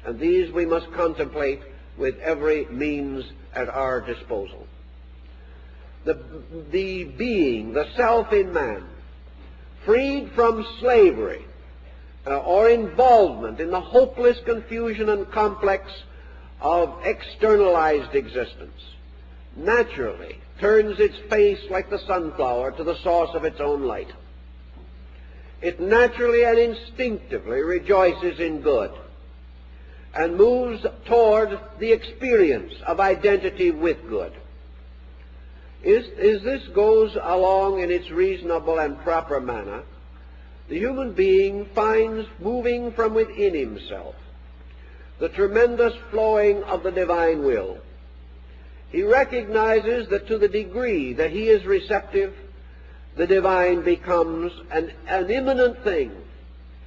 and these we must contemplate with every means at our disposal. The being, the self in man, freed from slavery or involvement in the hopeless confusion and complex of externalized existence, naturally turns its face like the sunflower to the source of its own light. It naturally and instinctively rejoices in good and moves toward the experience of identity with good. As this goes along in its reasonable and proper manner, the human being finds moving from within himself the tremendous flowing of the divine will. He recognizes that to the degree that he is receptive, the divine becomes an immanent thing,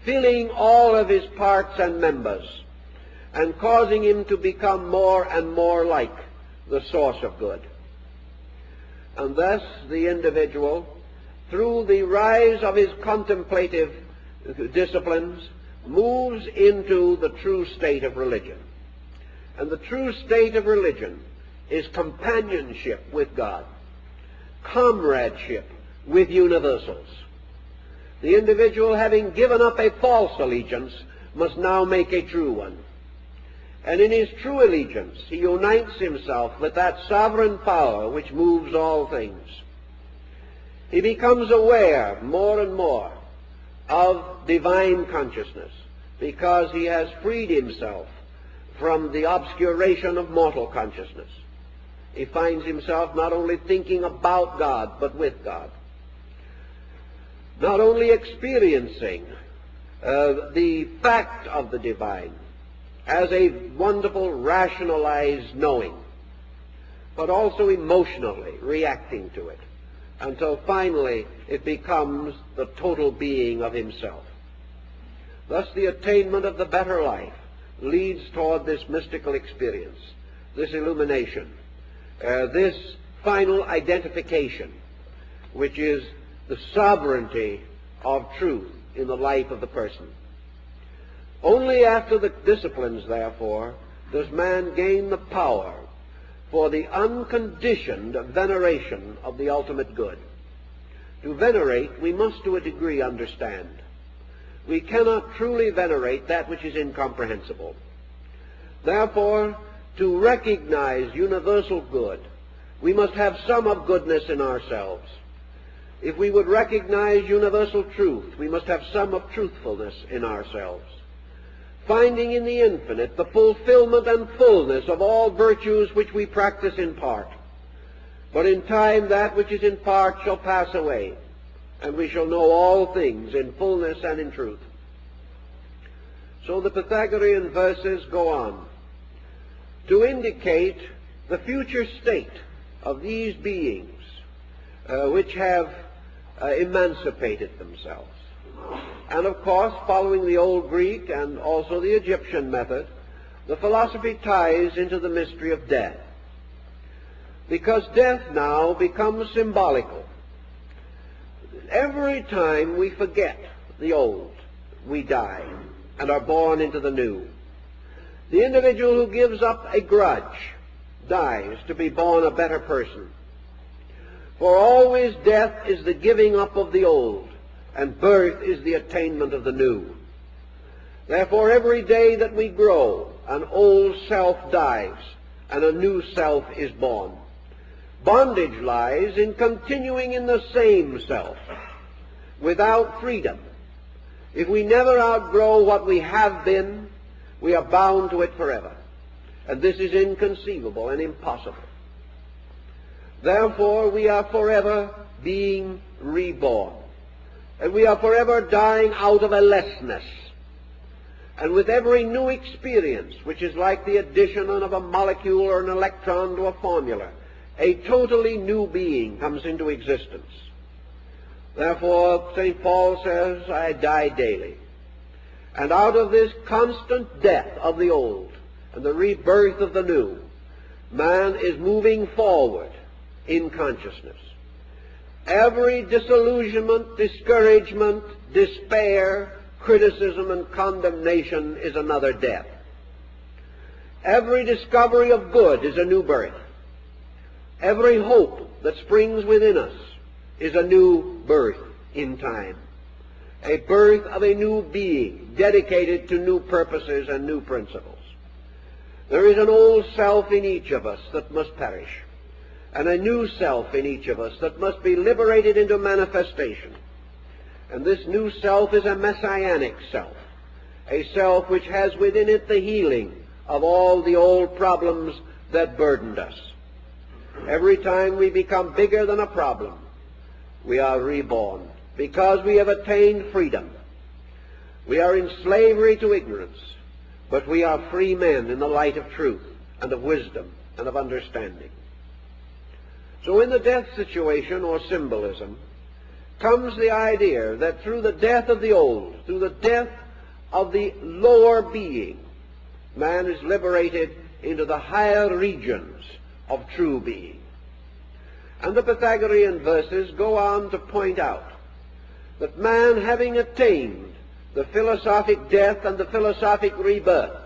filling all of his parts and members, and causing him to become more and more like the source of good. And thus the individual, through the rise of his contemplative disciplines, moves into the true state of religion. And the true state of religion is companionship with God, comradeship with universals. The individual, having given up a false allegiance, must now make a true one. And in his true allegiance, he unites himself with that sovereign power which moves all things. He becomes aware more and more of divine consciousness because he has freed himself from the obscuration of mortal consciousness. He finds himself not only thinking about God, but with God. Not only experiencing the fact of the divine as a wonderful rationalized knowing, but also emotionally reacting to it, until finally it becomes the total being of himself. Thus the attainment of the better life leads toward this mystical experience, this illumination, this final identification, which is the sovereignty of truth in the life of the person. Only after the disciplines, therefore, does man gain the power for the unconditioned veneration of the ultimate good. To venerate, we must to a degree understand. We cannot truly venerate that which is incomprehensible. Therefore, to recognize universal good, we must have some of goodness in ourselves. If we would recognize universal truth, we must have some of truthfulness in ourselves. Finding in the infinite the fulfillment and fullness of all virtues which we practice in part. But in time that which is in part shall pass away, and we shall know all things in fullness and in truth. So the Pythagorean verses go on to indicate the future state of these beings which have emancipated themselves. And of course, following the old Greek and also the Egyptian method, the philosophy ties into the mystery of death, because death now becomes symbolical. Every time we forget the old, we die and are born into the new. The individual who gives up a grudge dies to be born a better person. For always death is the giving up of the old, and birth is the attainment of the new. Therefore, every day that we grow, an old self dies, and a new self is born. Bondage lies in continuing in the same self, without freedom. If we never outgrow what we have been, we are bound to it forever. And this is inconceivable and impossible. Therefore, we are forever being reborn. And we are forever dying out of a lessness. And with every new experience, which is like the addition of a molecule or an electron to a formula, a totally new being comes into existence. Therefore, St. Paul says, I die daily. And out of this constant death of the old and the rebirth of the new, man is moving forward in consciousness. Every disillusionment, discouragement, despair, criticism, and condemnation is another death. Every discovery of good is a new birth. Every hope that springs within us is a new birth in time. A birth of a new being dedicated to new purposes and new principles. There is an old self in each of us that must perish, and a new self in each of us that must be liberated into manifestation. And this new self is a messianic self, a self which has within it the healing of all the old problems that burdened us. Every time we become bigger than a problem, we are reborn, because we have attained freedom. We are in slavery to ignorance, but we are free men in the light of truth and of wisdom and of understanding. So in the death situation, or symbolism, comes the idea that through the death of the old, through the death of the lower being, man is liberated into the higher regions of true being. And the Pythagorean verses go on to point out that man, having attained the philosophic death and the philosophic rebirth,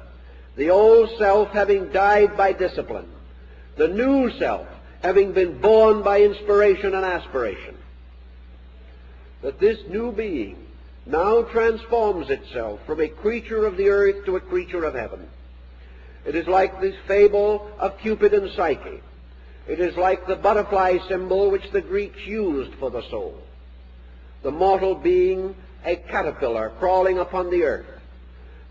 the old self having died by discipline, the new self having been born by inspiration and aspiration, that this new being now transforms itself from a creature of the earth to a creature of heaven. It is like this fable of Cupid and Psyche. It is like the butterfly symbol which the Greeks used for the soul. The mortal being, a caterpillar crawling upon the earth,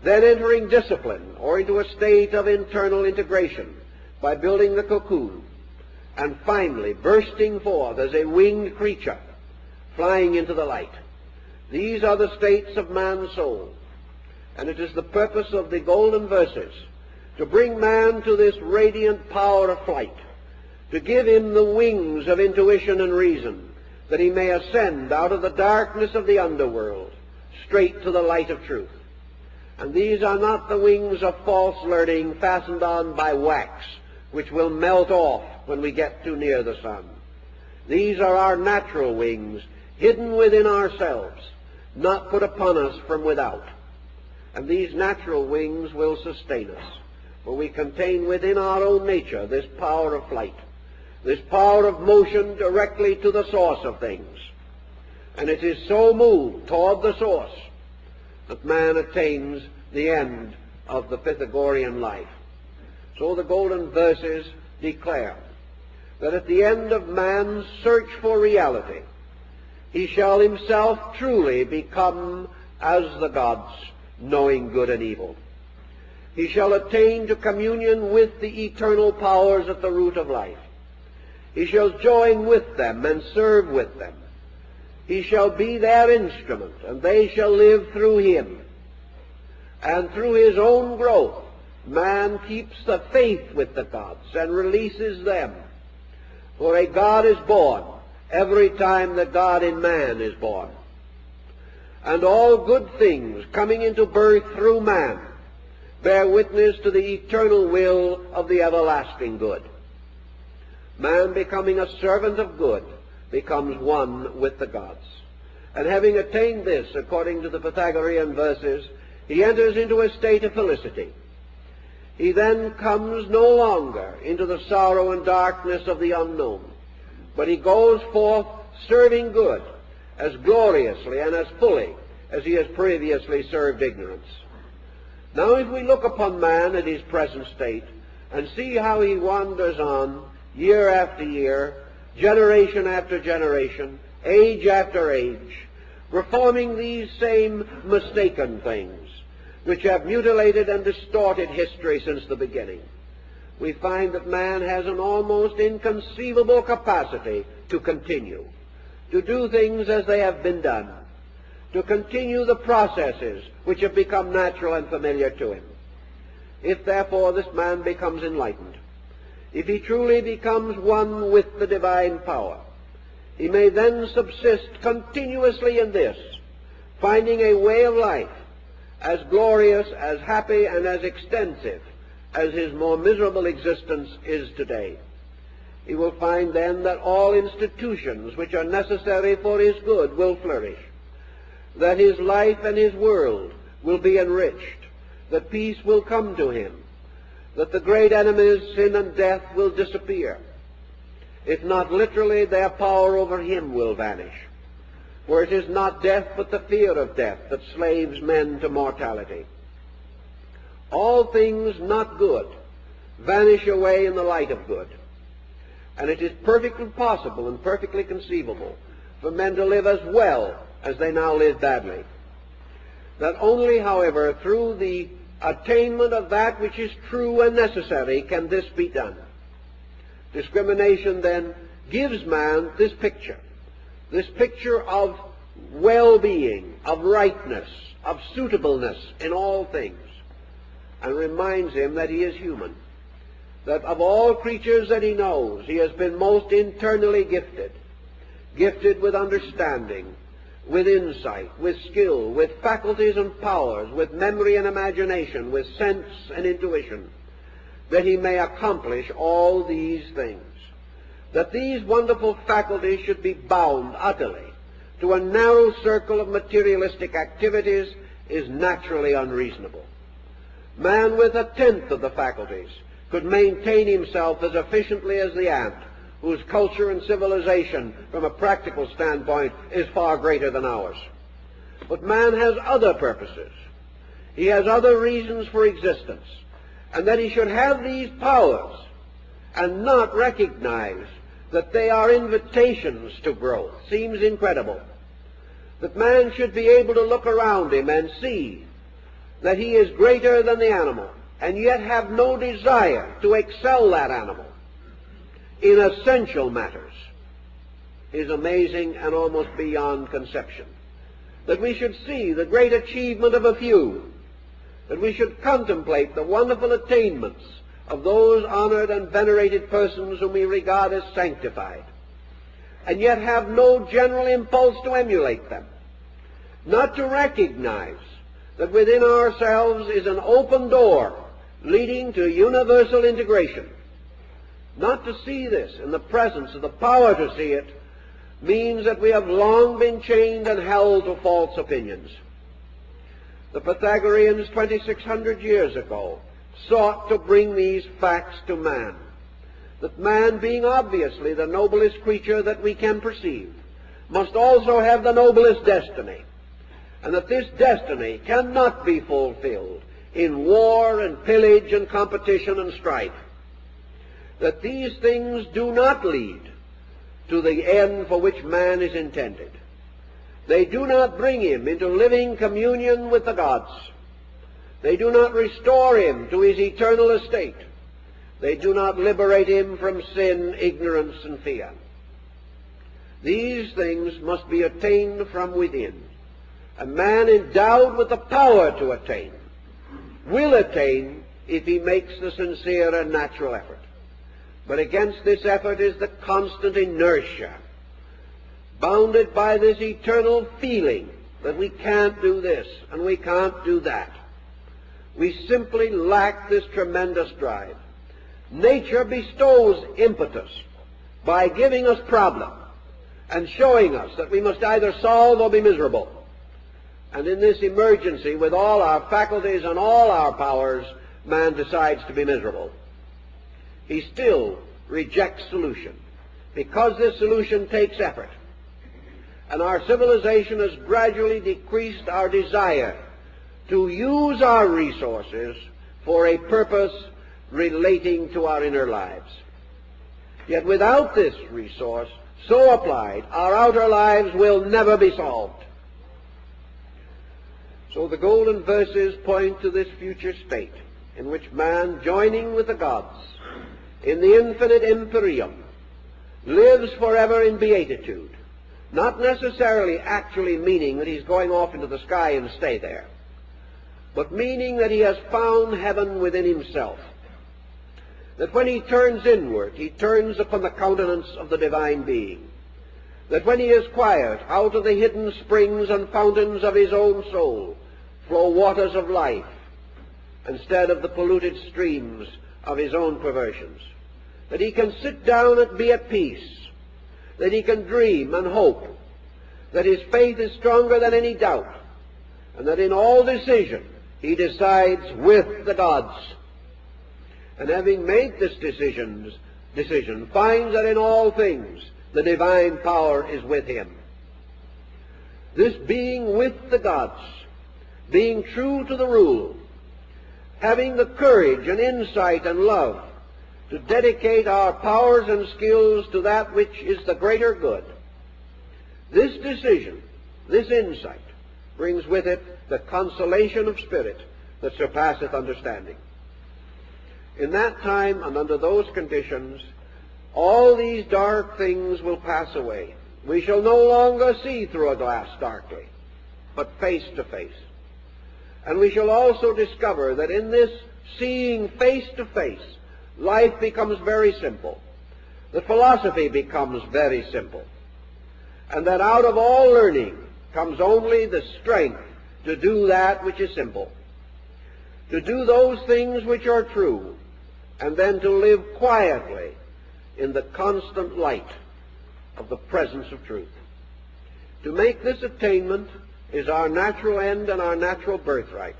then entering discipline or into a state of internal integration by building the cocoon, and finally bursting forth as a winged creature, flying into the light. These are the states of man's soul, and it is the purpose of the golden verses to bring man to this radiant power of flight, to give him the wings of intuition and reason, that he may ascend out of the darkness of the underworld straight to the light of truth. And these are not the wings of false learning fastened on by wax, which will melt off when we get too near the sun. These are our natural wings, hidden within ourselves, not put upon us from without. And these natural wings will sustain us, for we contain within our own nature this power of flight, this power of motion directly to the source of things. And it is so moved toward the source that man attains the end of the Pythagorean life. So the golden verses declare that at the end of man's search for reality, he shall himself truly become as the gods, knowing good and evil. He shall attain to communion with the eternal powers at the root of life. He shall join with them and serve with them. He shall be their instrument, and they shall live through him. And through his own growth, man keeps the faith with the gods and releases them. For a God is born every time the God in man is born. And all good things coming into birth through man bear witness to the eternal will of the everlasting good. Man, becoming a servant of good, becomes one with the gods. And having attained this, according to the Pythagorean verses, he enters into a state of felicity. He then comes no longer into the sorrow and darkness of the unknown, but he goes forth serving good as gloriously and as fully as he has previously served ignorance. Now, if we look upon man at his present state and see how he wanders on year after year, generation after generation, age after age, performing these same mistaken things which have mutilated and distorted history since the beginning, we find that man has an almost inconceivable capacity to continue, to do things as they have been done, to continue the processes which have become natural and familiar to him. If, therefore, this man becomes enlightened, if he truly becomes one with the divine power, he may then subsist continuously in this, finding a way of life as glorious, as happy, and as extensive as his more miserable existence is today. He will find then that all institutions which are necessary for his good will flourish, that his life and his world will be enriched, that peace will come to him, that the great enemies, sin and death, will disappear. If not literally, their power over him will vanish. For it is not death, but the fear of death that slaves men to mortality. All things not good vanish away in the light of good. And it is perfectly possible and perfectly conceivable for men to live as well as they now live badly. That only, however, through the attainment of that which is true and necessary can this be done. Discrimination, then, gives man this picture of well-being, of rightness, of suitableness in all things, and reminds him that he is human, that of all creatures that he knows, he has been most internally gifted with understanding, with insight, with skill, with faculties and powers, with memory and imagination, with sense and intuition, that he may accomplish all these things. That these wonderful faculties should be bound utterly to a narrow circle of materialistic activities is naturally unreasonable. Man with a tenth of the faculties could maintain himself as efficiently as the ant, whose culture and civilization from a practical standpoint is far greater than ours. But man has other purposes. He has other reasons for existence, and that he should have these powers and not recognize that they are invitations to growth seems incredible. That man should be able to look around him and see that he is greater than the animal, and yet have no desire to excel that animal in essential matters, is amazing and almost beyond conception. That we should see the great achievement of a few, that we should contemplate the wonderful attainments of those honored and venerated persons whom we regard as sanctified, and yet have no general impulse to emulate them, not to recognize that within ourselves is an open door leading to universal integration. Not to see this in the presence of the power to see it means that we have long been chained and held to false opinions. The Pythagoreans 2,600 years ago sought to bring these facts to man, that man, being obviously the noblest creature that we can perceive, must also have the noblest destiny, and that this destiny cannot be fulfilled in war and pillage and competition and strife, that these things do not lead to the end for which man is intended. They do not bring him into living communion with the gods. They do not restore him to his eternal estate. They do not liberate him from sin, ignorance, and fear. These things must be attained from within. A man endowed with the power to attain will attain if he makes the sincere and natural effort. But against this effort is the constant inertia, bounded by this eternal feeling that we can't do this and we can't do that. We simply lack this tremendous drive. Nature bestows impetus by giving us problem and showing us that we must either solve or be miserable. And in this emergency, with all our faculties and all our powers, man decides to be miserable. He still rejects solution because this solution takes effort. And our civilization has gradually decreased our desire to use our resources for a purpose relating to our inner lives. Yet without this resource so applied, our outer lives will never be solved. So the golden verses point to this future state in which man, joining with the gods in the infinite empyrean, lives forever in beatitude, not necessarily actually meaning that he's going off into the sky and stay there, but meaning that he has found heaven within himself. That when he turns inward, he turns upon the countenance of the divine being. That when he is quiet, out of the hidden springs and fountains of his own soul flow waters of life, instead of the polluted streams of his own perversions. That he can sit down and be at peace. That he can dream and hope. That his faith is stronger than any doubt. And that in all decision, he decides with the gods. And having made this decision, finds that in all things the divine power is with him. This being with the gods, being true to the rule, having the courage and insight and love to dedicate our powers and skills to that which is the greater good, this decision, this insight, brings with it the consolation of spirit that surpasseth understanding. In that time and under those conditions, all these dark things will pass away. We shall no longer see through a glass darkly, but face to face. And we shall also discover that in this seeing face to face, life becomes very simple. That philosophy becomes very simple. And that out of all learning comes only the strength to do that which is simple. To do those things which are true, and then to live quietly in the constant light of the presence of truth. To make this attainment is our natural end and our natural birthright.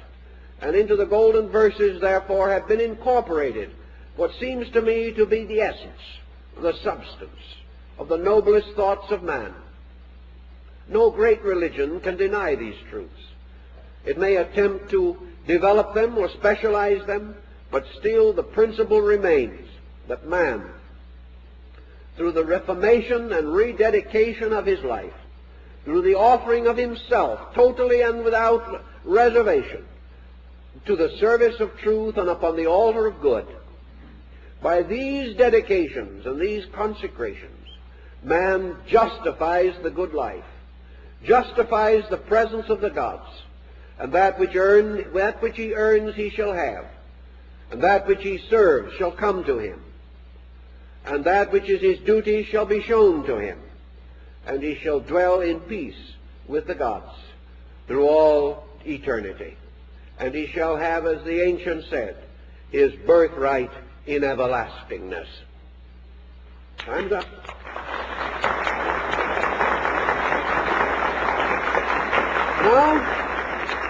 And into the golden verses, therefore, have been incorporated what seems to me to be the essence, the substance of the noblest thoughts of man. No great religion can deny these truths. It may attempt to develop them or specialize them, but still the principle remains that man, through the reformation and rededication of his life, through the offering of himself totally and without reservation to the service of truth and upon the altar of good, by these dedications and these consecrations, man justifies the good life, justifies the presence of the gods, and that which he earns he shall have, and that which he serves shall come to him, and that which is his duty shall be shown to him, and he shall dwell in peace with the gods through all eternity. And he shall have, as the ancient said, his birthright in everlastingness. Time's up. Now,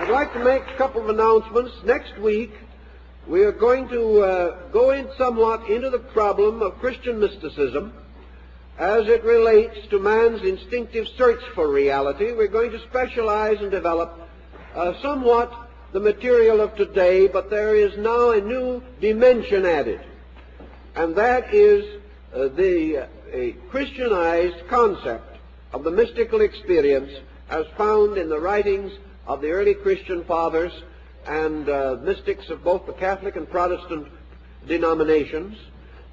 I'd like to make a couple of announcements. Next week, we are going to go in somewhat into the problem of Christian mysticism as it relates to man's instinctive search for reality. We're going to specialize and develop somewhat the material of today, but there is now a new dimension added, and that is a Christianized concept of the mystical experience as found in the writings of the early Christian fathers and mystics of both the Catholic and Protestant denominations.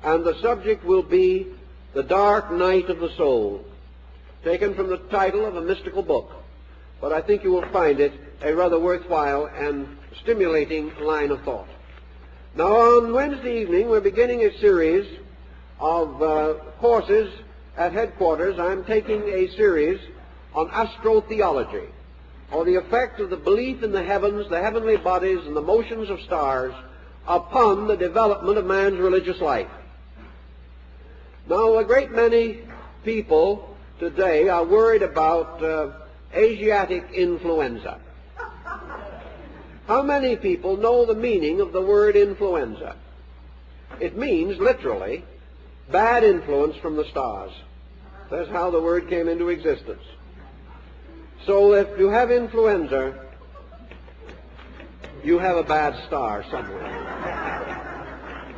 And the subject will be the dark night of the soul, taken from the title of a mystical book. But I think you will find it a rather worthwhile and stimulating line of thought. Now, on Wednesday evening, we're beginning a series of courses at headquarters. I'm taking a series on astrotheology. or the effect of the belief in the heavens, the heavenly bodies, and the motions of stars upon the development of man's religious life. Now, a great many people today are worried about Asiatic influenza. How many people know the meaning of the word influenza? It means, literally, bad influence from the stars. That's how the word came into existence. So if you have influenza, you have a bad star somewhere.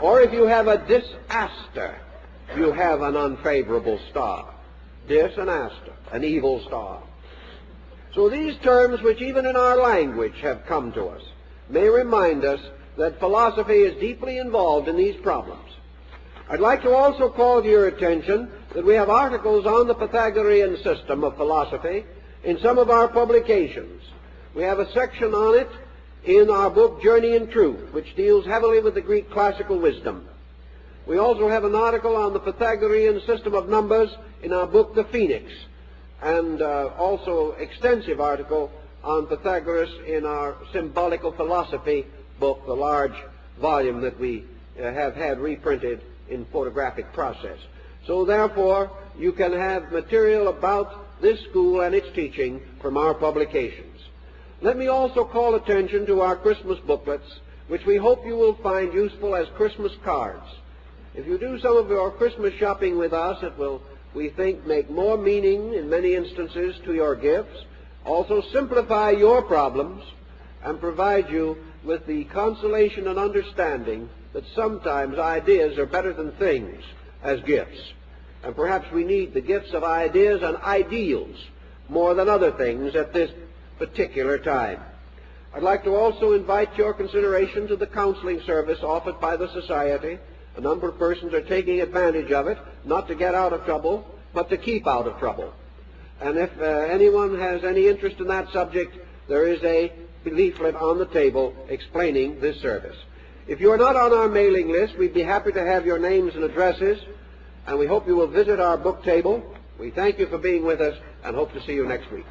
Or if you have a disaster, you have an unfavorable star. Dis and aster, an evil star. So these terms, which even in our language have come to us, may remind us that philosophy is deeply involved in these problems. I'd like to also call to your attention that we have articles on the Pythagorean system of philosophy in some of our publications. We have a section on it in our book Journey in Truth, which deals heavily with the Greek classical wisdom. We also have an article on the Pythagorean system of numbers in our book The Phoenix, and also extensive article on Pythagoras in our symbolical philosophy book, the large volume that we have had reprinted in photographic process. So therefore, you can have material about this school and its teaching from our publications. Let me also call attention to our Christmas booklets, which we hope you will find useful as Christmas cards. If you do some of your Christmas shopping with us, it will, we think, make more meaning in many instances to your gifts, also simplify your problems, and provide you with the consolation and understanding that sometimes ideas are better than things as gifts. And perhaps we need the gifts of ideas and ideals more than other things at this particular time. I'd like to also invite your consideration to the counseling service offered by the Society. A number of persons are taking advantage of it, not to get out of trouble, but to keep out of trouble. And if anyone has any interest in that subject, there is a leaflet on the table explaining this service. If you are not on our mailing list, we'd be happy to have your names and addresses, and we hope you will visit our book table. We thank you for being with us and hope to see you next week.